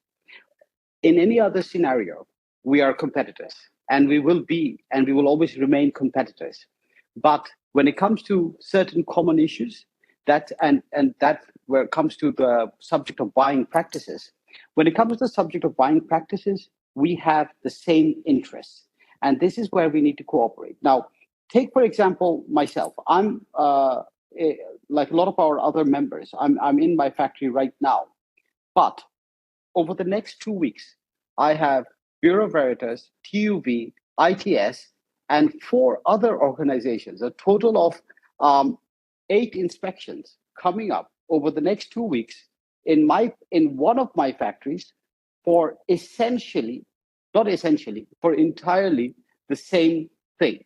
In any other scenario, we are competitors, and we will be, and we will always remain competitors. But when it comes to certain common issues, that where it comes to the subject of buying practices, when it comes to the subject of buying practices, we have the same interests, and this is where we need to cooperate. Now, take for example myself. I'm like a lot of our other members. I'm in my factory right now, but over the next 2 weeks, I have Bureau Veritas, TUV, ITS, and 4 other organizations, a total of 8 inspections coming up over the next 2 weeks in one of my factories for for entirely the same thing,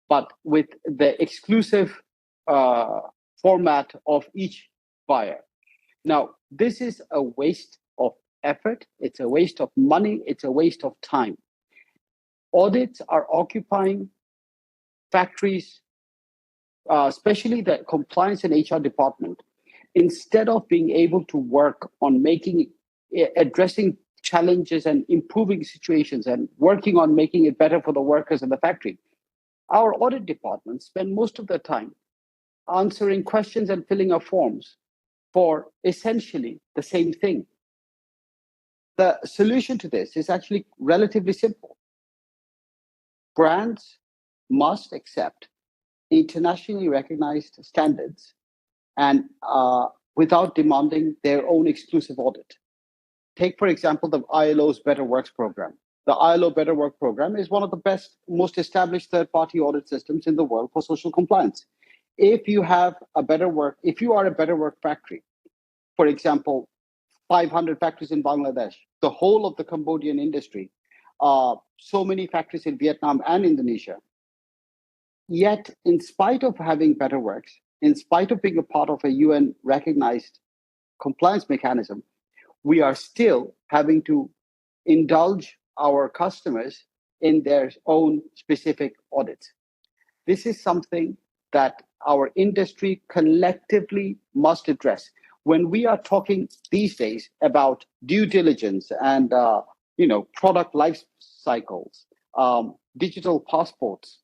but with the exclusive format of each buyer. Now, this is a waste of effort, it's a waste of money, it's a waste of time. Audits are occupying factories, especially the compliance and HR department, instead of being able to work on addressing challenges and improving situations and working on making it better for the workers in the factory. Our audit department spend most of their time answering questions and filling out forms for essentially the same thing. The solution to this is actually relatively simple. Brands must accept internationally recognized standards and without demanding their own exclusive audit. Take, for example, the ILO's Better Works program. The ILO Better Work program is one of the best, most established third-party audit systems in the world for social compliance. If you are a Better Work factory, for example, 500 factories in Bangladesh, the whole of the Cambodian industry, so many factories in Vietnam and Indonesia. Yet, in spite of having Better Works, in spite of being a part of a UN recognized compliance mechanism, we are still having to indulge our customers in their own specific audits. This is something that our industry collectively must address. When we are talking these days about due diligence and product life cycles, digital passports,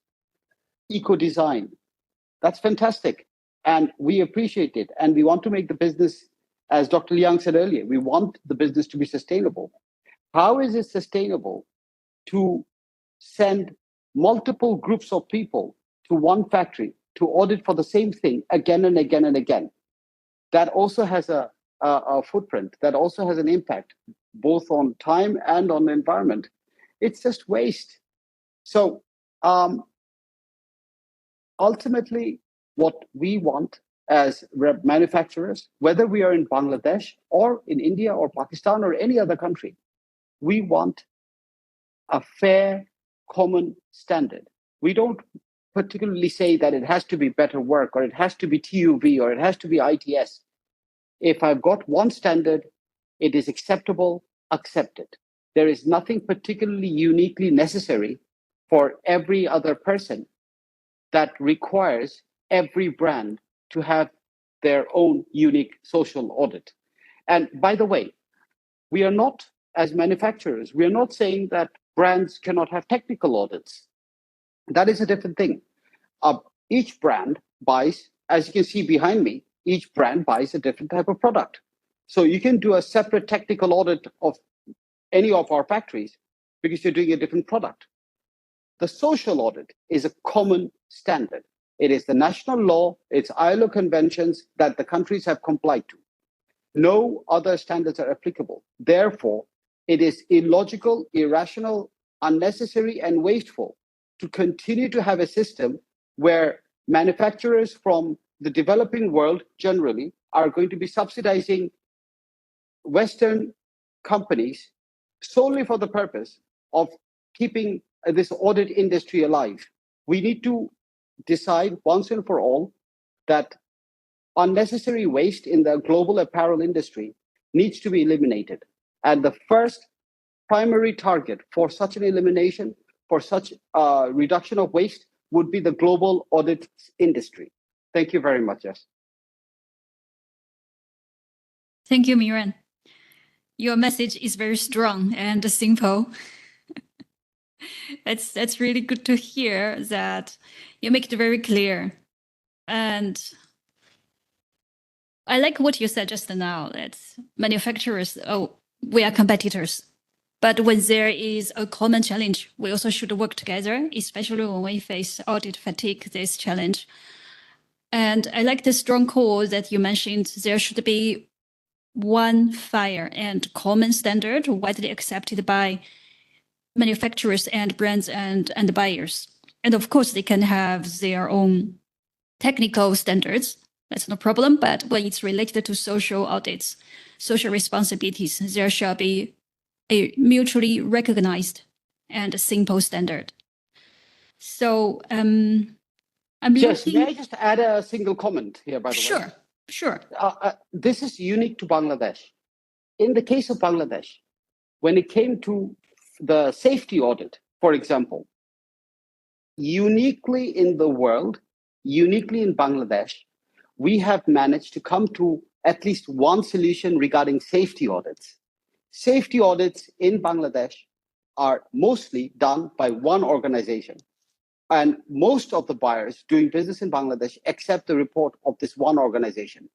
eco-design, that's fantastic, and we appreciate it, and we want to make the business, as Dr. Liang said earlier, we want the business to be sustainable. How is it sustainable to send multiple groups of people to one factory to audit for the same thing again and again and again? That also has a footprint, that also has an impact, both on time and on the environment. It's just waste. So ultimately, what we want as manufacturers, whether we are in Bangladesh or in India or Pakistan or any other country, we want a fair, common standard. We don't particularly say that it has to be Better Work or it has to be TUV or it has to be ITS. If I've got one standard, it is acceptable, accept it. There is nothing particularly uniquely necessary for every other person that requires every brand to have their own unique social audit. And by the way, we are not, as manufacturers, we are not saying that brands cannot have technical audits. That is a different thing. Each brand buys, as you can see behind me, each brand buys a different type of product. So you can do a separate technical audit of any of our factories because you're doing a different product. The social audit is a common standard. It is the national law, it's ILO conventions that the countries have complied to. No other standards are applicable. Therefore, it is illogical, irrational, unnecessary, and wasteful to continue to have a system where manufacturers from the developing world generally are going to be subsidizing Western companies solely for the purpose of keeping this audit industry alive. We need to decide once and for all that unnecessary waste in the global apparel industry needs to be eliminated. And the first primary target for such an elimination, for such a reduction of waste, would be the global audit industry. Thank you very much, Jess. Thank you, Miran. Your message is very strong and simple. That's really good to hear that you make it very clear. And I like what you said just now, that manufacturers, we are competitors. But when there is a common challenge, we also should work together, especially when we face audit fatigue, this challenge. And I like the strong call that you mentioned. There should be one fair and common standard widely accepted by manufacturers and brands and buyers. And of course, they can have their own technical standards. That's no problem. But when it's related to social audits, social responsibilities, there shall be a mutually recognized and simple standard. So I'm Jess, looking... may I just add a single comment here, by the way? Sure. This is unique to Bangladesh. In the case of Bangladesh, when it came to the safety audit, for example, uniquely in the world, uniquely in Bangladesh, we have managed to come to at least one solution regarding safety audits. Safety audits in Bangladesh are mostly done by one organization. And most of the buyers doing business in Bangladesh accept the report of this one organization.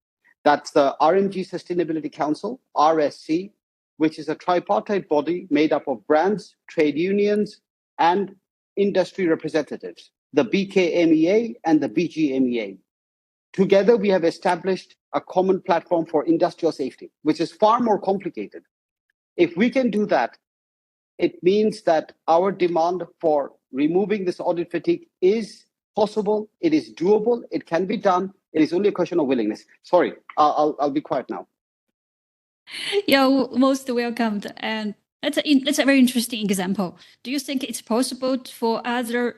That's the RMG Sustainability Council, RSC, which is a tripartite body made up of brands, trade unions, and industry representatives, the BKMEA and the BGMEA. Together, we have established a common platform for industrial safety, which is far more complicated. If we can do that, it means that our demand for removing this audit fatigue is possible, it is doable, it can be done. It is only a question of willingness. Sorry, I'll be quiet now. You're most welcomed. And that's a very interesting example. Do you think it's possible for other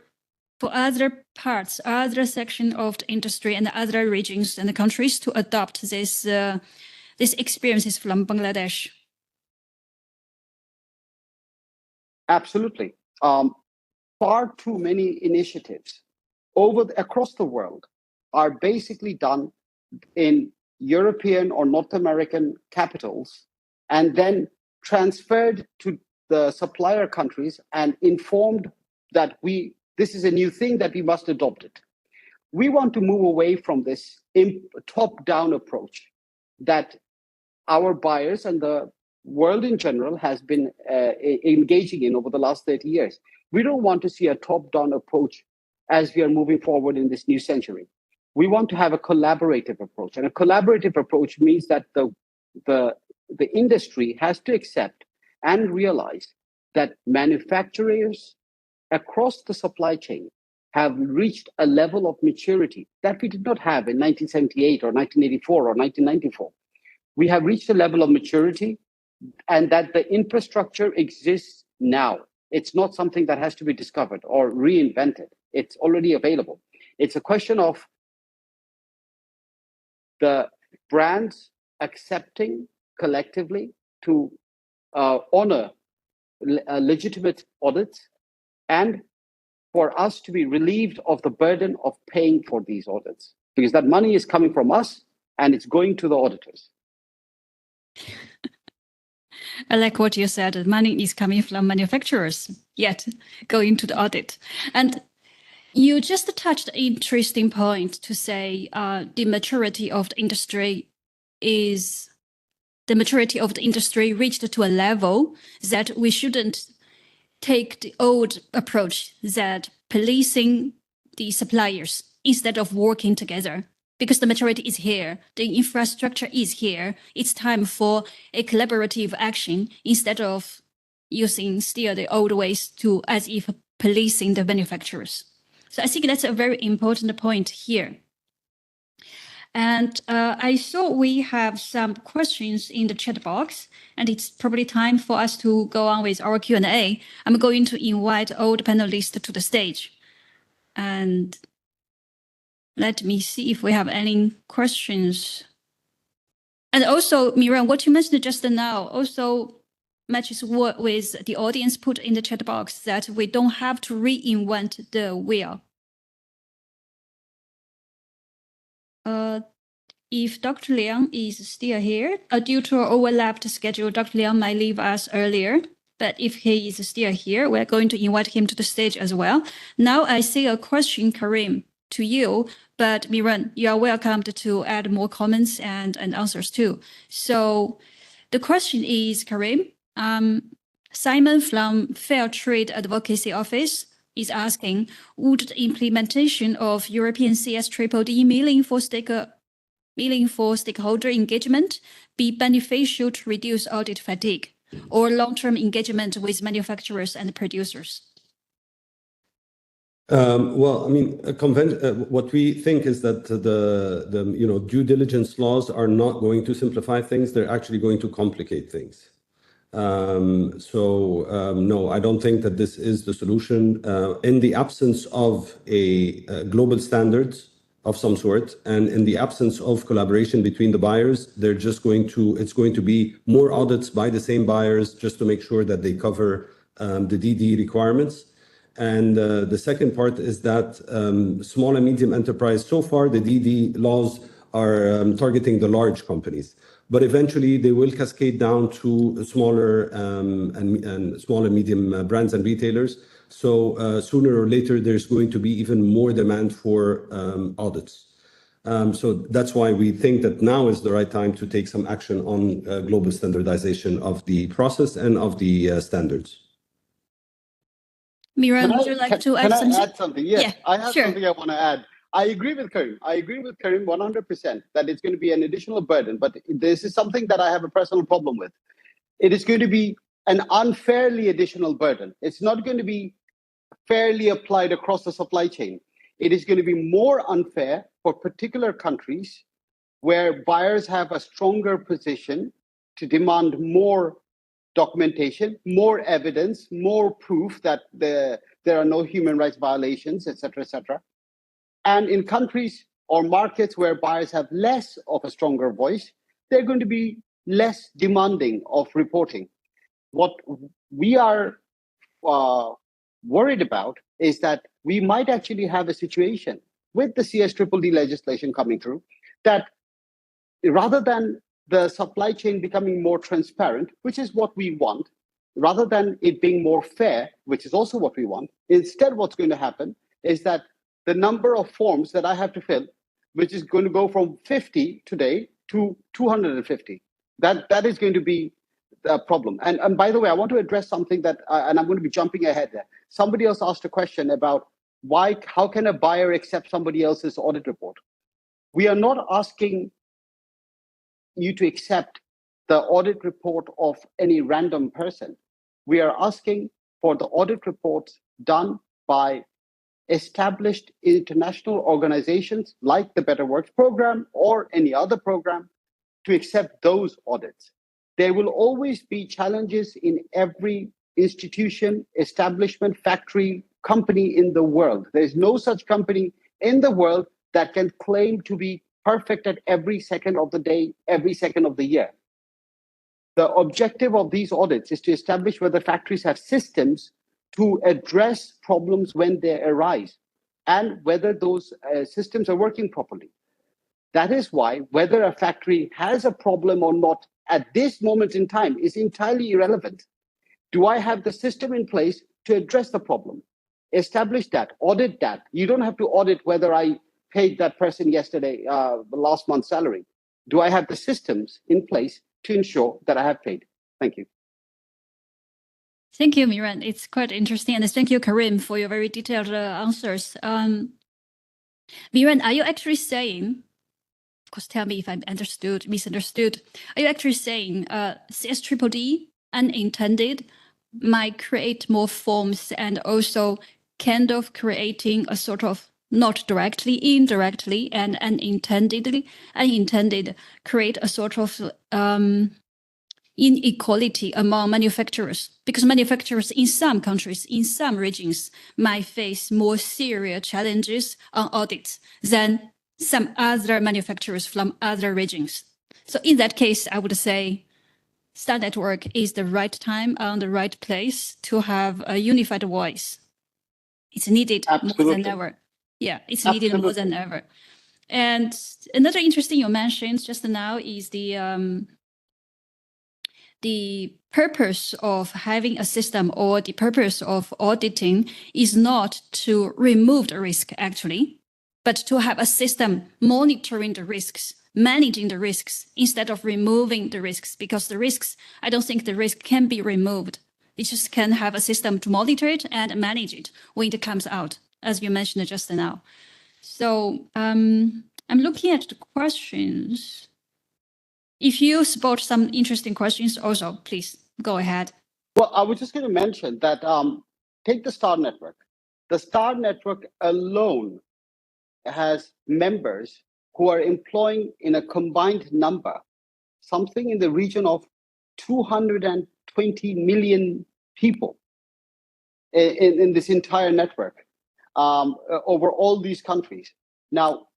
parts, other section of the industry and other regions and countries to adopt these experiences from Bangladesh? Absolutely. Far too many initiatives across the world are basically done in European or North American capitals and then transferred to the supplier countries and informed that this is a new thing that we must adopt it. We want to move away from this top-down approach that our buyers and the world in general has been engaging in over the last 30 years. We don't want to see a top-down approach as we are moving forward in this new century. We want to have a collaborative approach. And a collaborative approach means that the industry has to accept and realize that manufacturers across the supply chain have reached a level of maturity that we did not have in 1978 or 1984 or 1994. We have reached a level of maturity and that the infrastructure exists now. It's not something that has to be discovered or reinvented. It's already available. It's a question of the brands accepting collectively to honor legitimate audits and for us to be relieved of the burden of paying for these audits, because that money is coming from us and it's going to the auditors. I like what you said. Money is coming from manufacturers, yet going to the audit. And you just touched an interesting point to say the maturity of the industry reached to a level that we shouldn't take the old approach that policing the suppliers instead of working together. Because the maturity is here, the infrastructure is here. It's time for a collaborative action instead of using still the old ways to as if policing the manufacturers. So I think that's a very important point here. And I saw we have some questions in the chat box, and it's probably time for us to go on with our Q&A. I'm going to invite all the panelists to the stage. And let me see if we have any questions. And also, Miran, what you mentioned just now also matches what with the audience put in the chat box, that we don't have to reinvent the wheel. If Dr. Liang is still here, due to our overlapped schedule, Dr. Liang might leave us earlier. But if he is still here, we're going to invite him to the stage as well. Now I see a question, Karim, to you. But Miran, you are welcomed to add more comments and answers too. So the question is, Karim, Simon from Fair Trade Advocacy Office is asking, would the implementation of European CS-Triple-D meaningful stakeholder engagement be beneficial to reduce audit fatigue or long-term engagement with manufacturers and producers? Well, I mean, what we think is that the due diligence laws are not going to simplify things; they're actually going to complicate things. No, I don't think that this is the solution. In the absence of a global standards of some sort, and in the absence of collaboration between the buyers, it's going to be more audits by the same buyers just to make sure that they cover the DD requirements. And the second part is that small and medium enterprise, so far the DD laws are targeting the large companies, but eventually they will cascade down to smaller and small and medium brands and retailers. So sooner or later, there's going to be even more demand for audits. So that's why we think that now is the right time to take some action on global standardization of the process and of the standards. Miran, would you like to add something? Can I add something? Yes, Yeah, I have sure. something I want to add. I agree with Karim. I agree with Karim 100% that it's going to be an additional burden, but this is something that I have a personal problem with. It is going to be an unfairly additional burden. It's not going to be fairly applied across the supply chain. It is going to be more unfair for particular countries where buyers have a stronger position to demand more documentation, more evidence, more proof that there are no human rights violations, etc., etc. And in countries or markets where buyers have less of a stronger voice, they're going to be less demanding of reporting. What we are worried about is that we might actually have a situation with the CS-Triple-D legislation coming through that rather than the supply chain becoming more transparent, which is what we want, rather than it being more fair, which is also what we want, instead what's going to happen is that the number of forms that I have to fill, which is going to go from 50 today to 250, that is going to be a problem. And by the way, I want to address something that, and I'm going to be jumping ahead there. Somebody else asked a question about how can a buyer accept somebody else's audit report? We are not asking you to accept the audit report of any random person. We are asking for the audit reports done by established international organizations like the Better Works program or any other program to accept those audits. There will always be challenges in every institution, establishment, factory, company in the world. There's no such company in the world that can claim to be perfect at every second of the day, every second of the year. The objective of these audits is to establish whether factories have systems to address problems when they arise and whether those systems are working properly. That is why whether a factory has a problem or not at this moment in time is entirely irrelevant. Do I have the system in place to address the problem? Establish that, audit that. You don't have to audit whether I paid that person yesterday, last month's salary. Do I have the systems in place to ensure that I have paid? Thank you. Thank you, Miran. It's quite interesting. And thank you, Karim, for your very detailed answers. Miran, are you actually saying, of course, tell me if I misunderstood. Are you actually saying CSDDD unintended might create more forms and also kind of creating a sort of not directly, indirectly, and unintended create a sort of inequality among manufacturers, because manufacturers in some countries, in some regions, might face more serious challenges on audit than some other manufacturers from other regions. So in that case, I would say Star Network is the right time and the right place to have a unified voice. It's needed more than ever. Yeah, it's needed more than ever. And another interesting you mentioned just now is the purpose of having a system or the purpose of auditing is not to remove the risk, actually, but to have a system monitoring the risks, managing the risks instead of removing the risks, because the risks, I don't think the risk can be removed. It just can have a system to monitor it and manage it when it comes out, as you mentioned just now. So I'm looking at the questions. If you spot some interesting questions also, please go ahead. Well, I was just going to mention that take the Star Network. The Star Network alone has members who are employing in a combined number, something in the region of 220 million people in this entire network over all these countries. Now,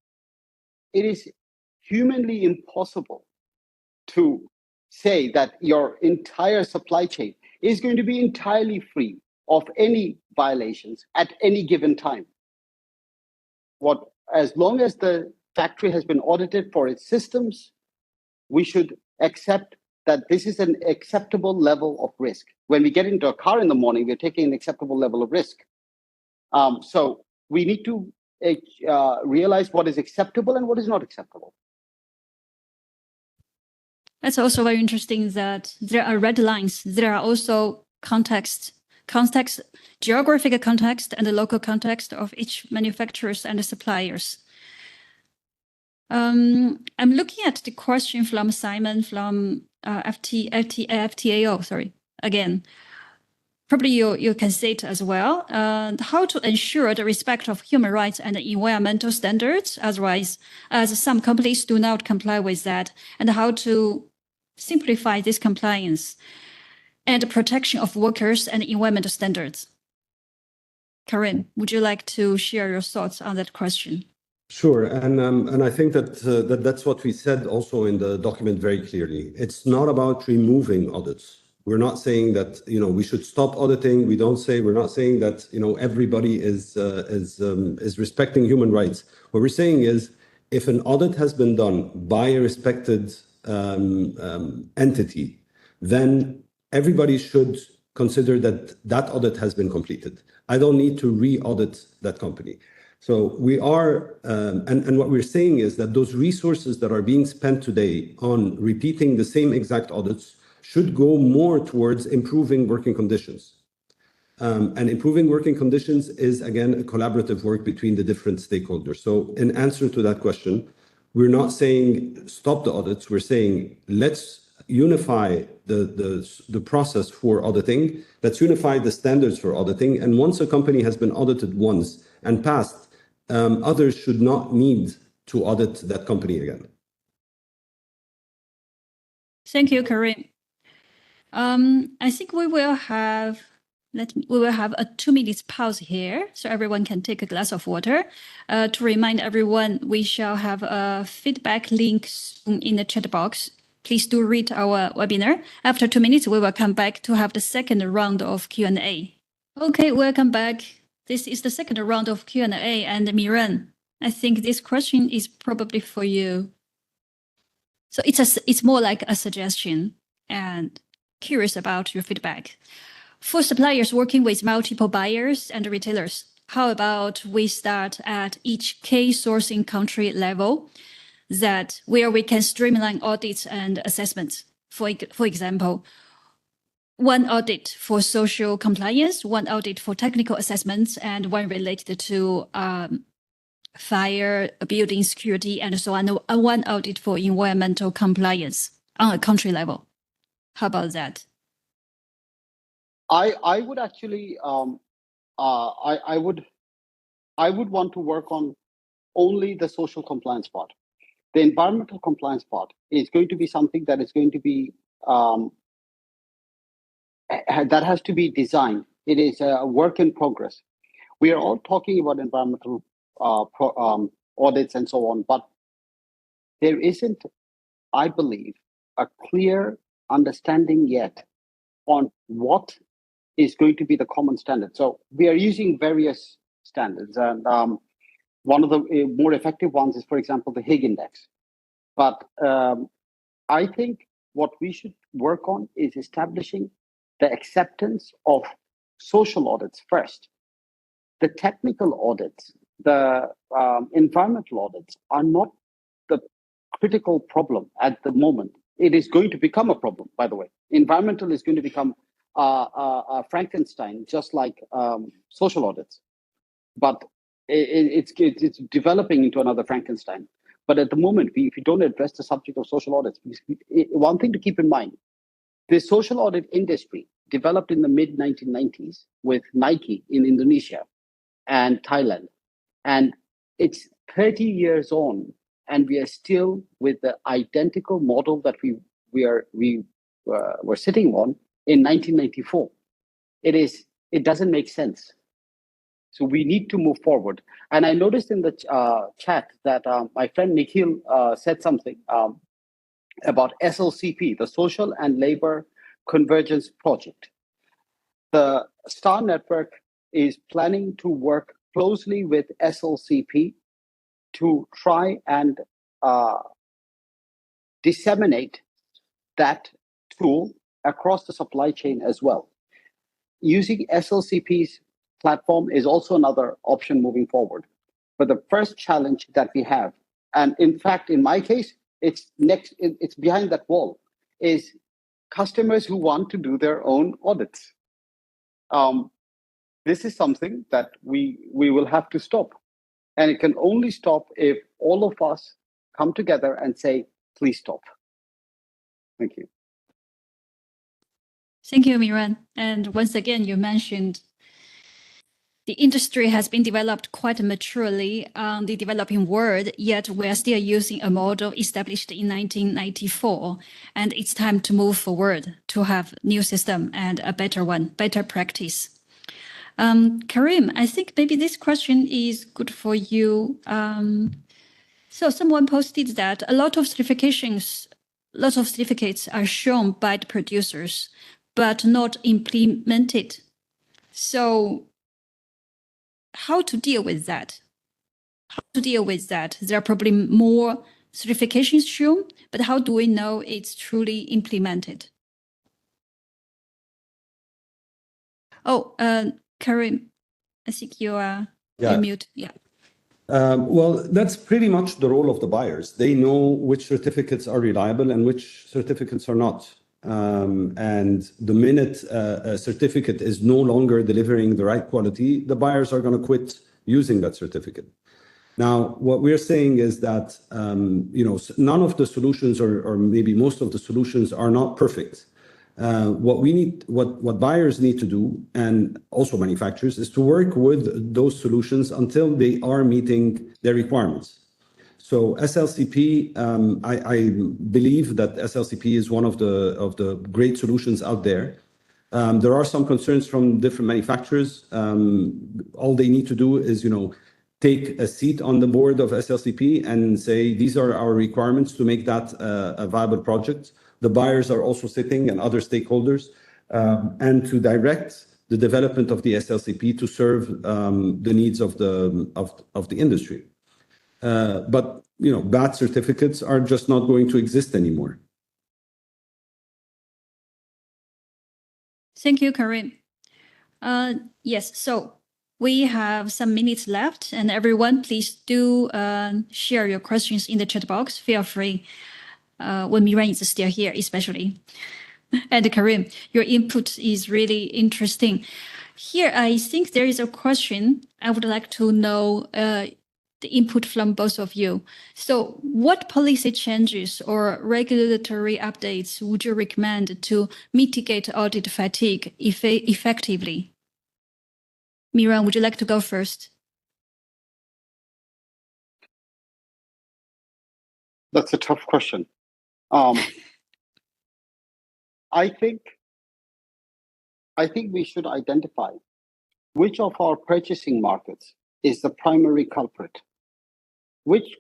it is humanly impossible to say that your entire supply chain is going to be entirely free of any violations at any given time. As long as the factory has been audited for its systems, we should accept that this is an acceptable level of risk. When we get into a car in the morning, we're taking an acceptable level of risk. So we need to realize what is acceptable and what is not acceptable. That's also very interesting that there are red lines. There are also context, geographic context and the local context of each manufacturers and the suppliers. I'm looking at the question from Simon from FTAO, sorry, again. Probably you can say it as well. How to ensure the respect of human rights and environmental standards, otherwise, as some companies do not comply with that, and how to simplify this compliance and protection of workers and environmental standards. Karim, would you like to share your thoughts on that question? Sure, and I think that that's what we said also in the document very clearly. It's not about removing audits. We're not saying that we should stop auditing. We're not saying that everybody is respecting human rights. What we're saying is, if an audit has been done by a respected entity, then everybody should consider that that audit has been completed. I don't need to re-audit that company. So we are, and what we're saying is that those resources that are being spent today on repeating the same exact audits should go more towards improving working conditions. And improving working conditions is, again, a collaborative work between the different stakeholders. So in answer to that question, we're not saying stop the audits. We're saying let's unify the process for auditing. Let's unify the standards for auditing. And once a company has been audited once and passed, others should not need to audit that company again. Thank you, Karim. I think we will have a 2 minutes pause here, so everyone can take a glass of water. To remind everyone, we shall have a feedback link in the chat box. Please do read our webinar. After 2 minutes, we will come back to have the second round of Q&A. Okay, welcome back. This is the second round of Q&A, and Miran, I think this question is probably for you. So it's more like a suggestion and curious about your feedback. For suppliers working with multiple buyers and retailers, how about we start at each key sourcing country level, where we can streamline audits and assessments. For example, one audit for social compliance, one audit for technical assessments, and one related to fire, building security, and so on, and one audit for environmental compliance on a country level. How about that? I would actually I would want to work on only the social compliance part. The environmental compliance part is going to be something that is going to be that has to be designed. It is a work in progress. We are all talking about environmental audits and so on, but there isn't, I believe, a clear understanding yet on what is going to be the common standard. So we are using various standards, and one of the more effective ones is, for example, the Higg Index. But I think what we should work on is establishing the acceptance of social audits first. The technical audits, the environmental audits are not the critical problem at the moment. It is going to become a problem, by the way. Environmental is going to become a Frankenstein, just like social audits. But it's developing into another Frankenstein. But at the moment, if you don't address the subject of social audits, one thing to keep in mind, the social audit industry developed in the mid-1990s with Nike in Indonesia and Thailand. And it's 30 years on, and we are still with the identical model that we were sitting on in 1994. It doesn't make sense. So we need to move forward. And I noticed in the chat that my friend Nikhil said something about SLCP, the Social and Labor Convergence Project. The STAR Network is planning to work closely with SLCP to try and disseminate that tool across the supply chain as well. Using SLCP's platform is also another option moving forward. But the first challenge that we have, and in fact, in my case, it's behind that wall, is customers who want to do their own audits. This is something that we will have to stop. And it can only stop if all of us come together and say, please stop. Thank you. Thank you, Miran. And once again, you mentioned the industry has been developed quite maturely on the developing world, yet we are still using a model established in 1994. And it's time to move forward to have new system and a better one, better practice. Karim, I think maybe this question is good for you. So someone posted that a lot of certificates are shown by the producers, but not implemented. So how to deal with that? There are probably more certifications shown, but how do we know it's truly implemented? Oh, Karim, I think you are mute. Yeah. Well, that's pretty much the role of the buyers. They know which certificates are reliable and which certificates are not. And the minute a certificate is no longer delivering the right quality, the buyers are going to quit using that certificate. Now, what we're saying is that none of the solutions, or maybe most of the solutions, are not perfect. What buyers need to do, and also manufacturers, is to work with those solutions until they are meeting their requirements. So SLCP, I believe that SLCP is one of the great solutions out there. There are some concerns from different manufacturers. All they need to do is, take a seat on the board of SLCP and say, these are our requirements to make that a viable project. The buyers are also sitting, and other stakeholders, and to direct the development of the SLCP to serve the needs of the industry. But bad certificates are just not going to exist anymore. Thank you, Karim. Yes, so we have some minutes left, and everyone, please do share your questions in the chat box. Feel free when Miran is still here, especially. And Karim, your input is really interesting. Here, I think there is a question I would like to know the input from both of you. So what policy changes or regulatory updates would you recommend to mitigate audit fatigue effectively? Miran, would you like to go first? That's a tough question. I think we should identify which of our purchasing markets is the primary culprit. Which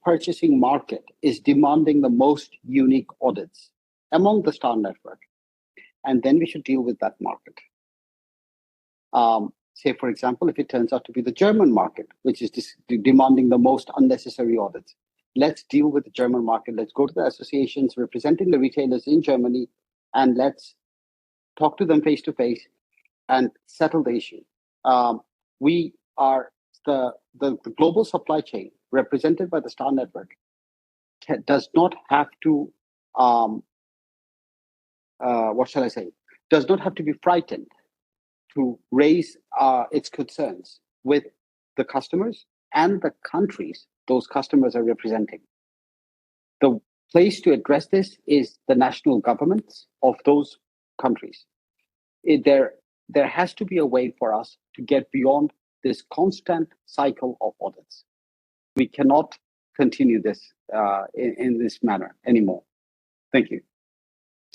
purchasing market is demanding the most unique audits among the STAR network? And then we should deal with that market. Say, for example, if it turns out to be the German market, which is demanding the most unnecessary audits, let's deal with the German market. Let's go to the associations representing the retailers in Germany, and let's talk to them face to face and settle the issue. We are the global supply chain represented by the STAR network does not have to does not have to be frightened to raise its concerns with the customers and the countries those customers are representing. The place to address this is the national governments of those countries. There has to be a way for us to get beyond this constant cycle of audits. We cannot continue this in this manner anymore. Thank you.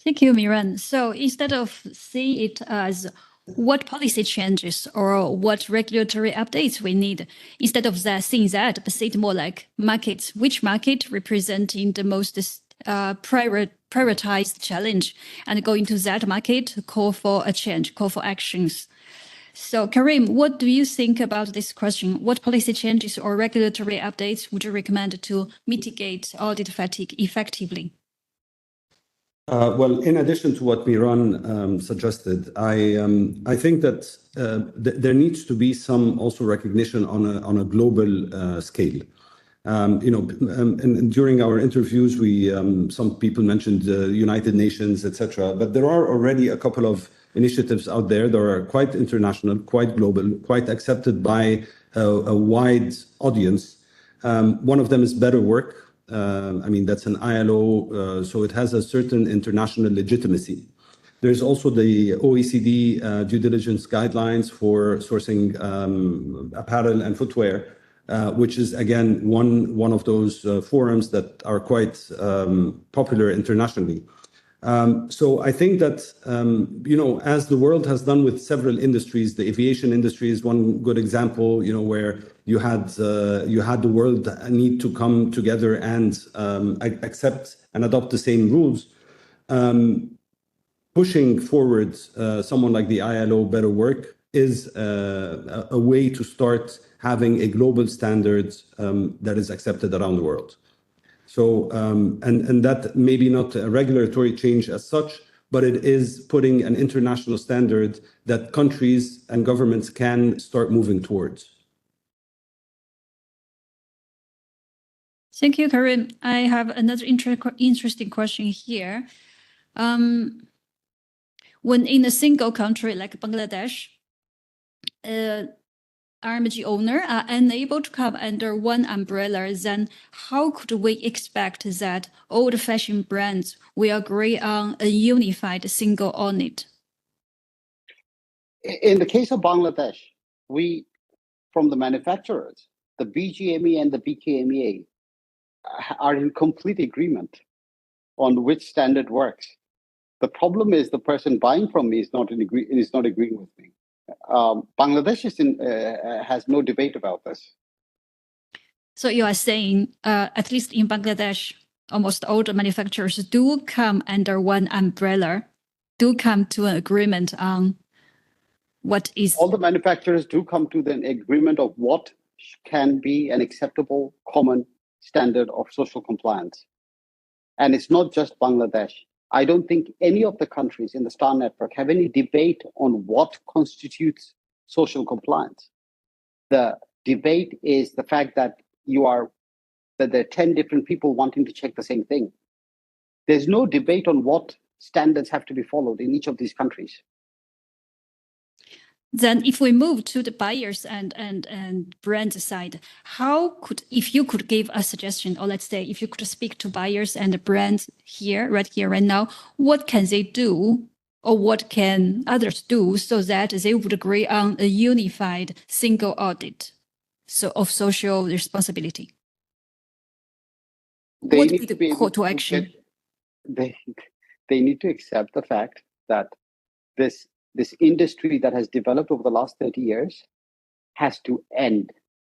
Thank you, Miran. So instead of seeing it as what policy changes or what regulatory updates we need, instead of seeing that, but see it more like markets, which market representing the most prioritized challenge, and go into that market, call for a change, call for actions. So Karim, what do you think about this question? What policy changes or regulatory updates would you recommend to mitigate audit fatigue effectively? Well, in addition to what Miran suggested, I think that there needs to be some also recognition on a global scale. And during our interviews, some people mentioned the United Nations, etc. But there are already a couple of initiatives out there that are quite international, quite global, quite accepted by a wide audience. One of them is Better Work. I mean, that's an ILO, so it has a certain international legitimacy. There's also the OECD due diligence guidelines for sourcing apparel and footwear, which is again one of those forums that are quite popular internationally. So I think that as the world has done with several industries, the aviation industry is one good example. Where you had the world need to come together and accept and adopt the same rules. Pushing forward someone like the ILO Better Work is a way to start having a global standard that is accepted around the world. So, and that maybe not a regulatory change as such, but it is putting an international standard that countries and governments can start moving towards. Thank you, Karim. I have another interesting question here. When in a single country like Bangladesh, RMG owner are unable to come under one umbrella, then how could we expect that old-fashioned brands will agree on a unified single audit? In the case of Bangladesh, we, from the manufacturers, the BGME and the BKMEA are in complete agreement on which standard works. The problem is the person buying from me is not agreeing with me. Bangladesh has no debate about this. So you are saying, at least in Bangladesh, almost all the manufacturers do come under one umbrella, do come to an agreement on what is... All the manufacturers do come to an agreement of what can be an acceptable common standard of social compliance. And it's not just Bangladesh. I don't think any of the countries in the STAR network have any debate on what constitutes social compliance. The debate is the fact that there are 10 different people wanting to check the same thing. There's no debate on what standards have to be followed in each of these countries. Then if we move to the buyers and brand side, if you could give a suggestion, or let's say if you could speak to buyers and the brands right now, what can they do or what can others do so that they would agree on a unified single audit of social responsibility? They What would need be to the be call able to action? they need to accept the fact that this industry that has developed over the last 30 years has to end.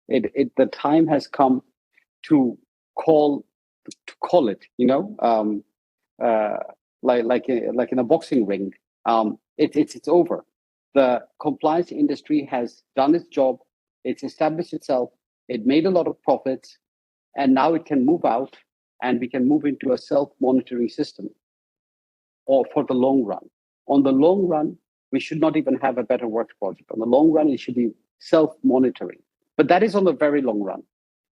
The time has come to call it, like in a boxing ring. It's over. The compliance industry has done its job. It's established itself. It made a lot of profits, and now it can move out, and we can move into a self-monitoring system, or for the long run. On the long run, we should not even have a better works project. On the long run, it should be self-monitoring. But that is on the very long run.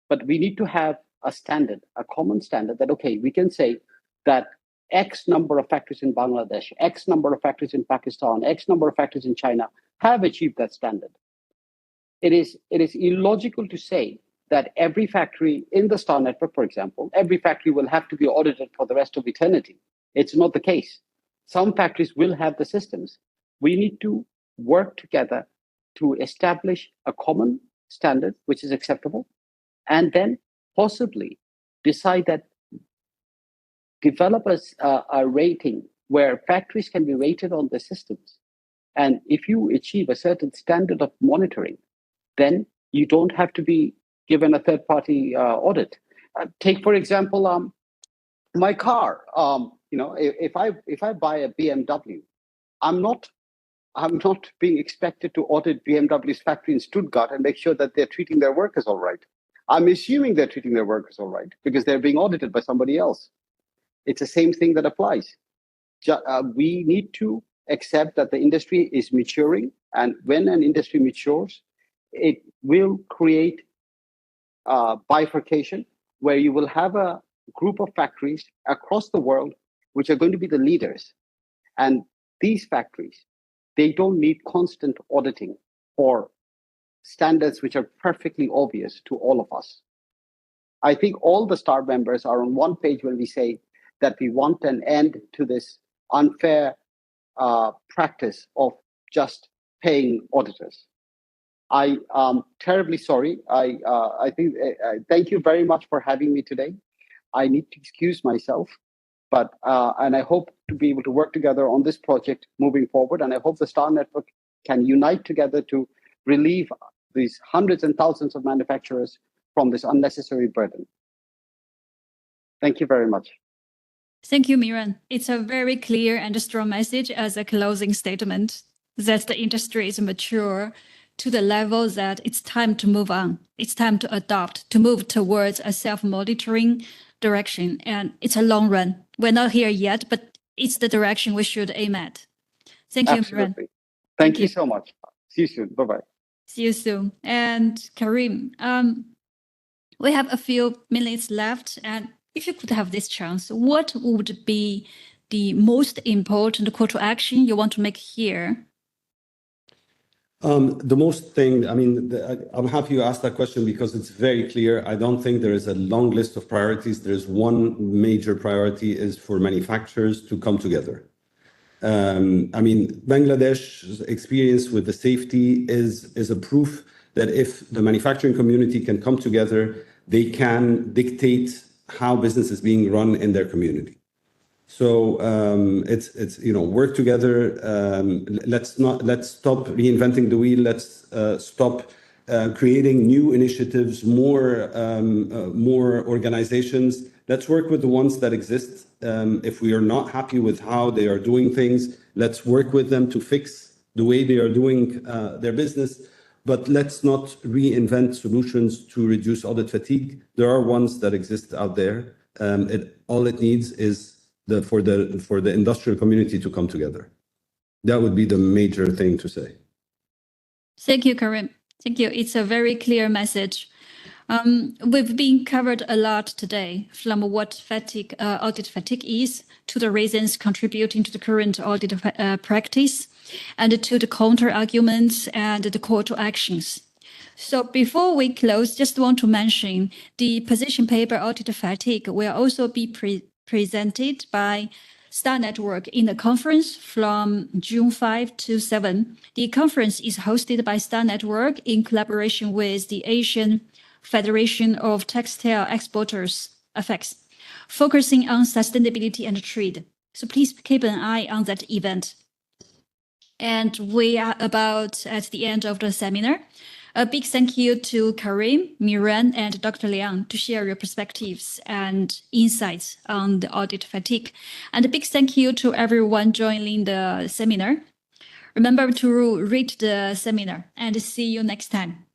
But we need to have a standard, a common standard that, okay, we can say that X number of factories in Bangladesh, X number of factories in Pakistan, X number of factories in China have achieved that standard. It is illogical to say that every factory in the Star Network, for example, every factory will have to be audited for the rest of eternity. It's not the case. Some factories will have the systems. We need to work together to establish a common standard which is acceptable, and then possibly decide that develop a rating where factories can be rated on the systems. And if you achieve a certain standard of monitoring, then you don't have to be given a third-party audit. Take, for example, my car. If I buy a BMW, I'm not being expected to audit BMW's factory in Stuttgart and make sure that they're treating their workers all right. I'm assuming they're treating their workers all right because they're being audited by somebody else. It's the same thing that applies. We need to accept that the industry is maturing, and when an industry matures, it will create bifurcation where you will have a group of factories across the world which are going to be the leaders. And these factories, they don't need constant auditing for standards which are perfectly obvious to all of us. I think all the STAR members are on one page when we say that we want an end to this unfair practice of just paying auditors. I am terribly sorry. I think thank you very much for having me today. I need to excuse myself, but and I hope to be able to work together on this project moving forward. And I hope the STAR Network can unite together to relieve these hundreds and thousands of manufacturers from this unnecessary burden. Thank you very much. Thank you, Miran. It's a very clear and strong message as a closing statement that the industry is mature to the level that it's time to move on. It's time to adopt, to move towards a self-monitoring direction. And it's a long run. We're not here yet, but it's the direction we should aim at. Thank you, Miran. Absolutely. Thank you so much. See you soon. Bye-bye. See you soon. And Karim, we have a few minutes left. And if you could have this chance, what would be the most important call to action you want to make here? The most thing, I'm happy you asked that question because it's very clear. I don't think there is a long list of priorities. There's one major priority is for manufacturers to come together. Bangladesh's experience with the safety is a proof that if the manufacturing community can come together, they can dictate how business is being run in their community. So it's work together. Let's stop reinventing the wheel. Let's stop creating new initiatives, more organizations. Let's work with the ones that exist. If we are not happy with how they are doing things, let's work with them to fix the way they are doing their business. But let's not reinvent solutions to reduce audit fatigue. There are ones that exist out there. All it needs is for the industrial community to come together. That would be the major thing to say. Thank you, Karim. Thank you. It's a very clear message. We've been covered a lot today, from what audit fatigue is, to the reasons contributing to the current audit practice, and to the counter arguments and the call to actions. So before we close, just want to mention the position paper Audit Fatigue will also be presented by Star Network in the conference from June 5 to 7. The conference is hosted by Star Network in collaboration with the Asian Federation of Textile Exporters, AFEX, focusing on sustainability and trade. So please keep an eye on that event. And we are about at the end of the seminar. A big thank you to Karim, Miran, and Dr. Liang to share your perspectives and insights on the audit fatigue. And a big thank you to everyone joining the seminar. Remember to read the seminar and see you next time.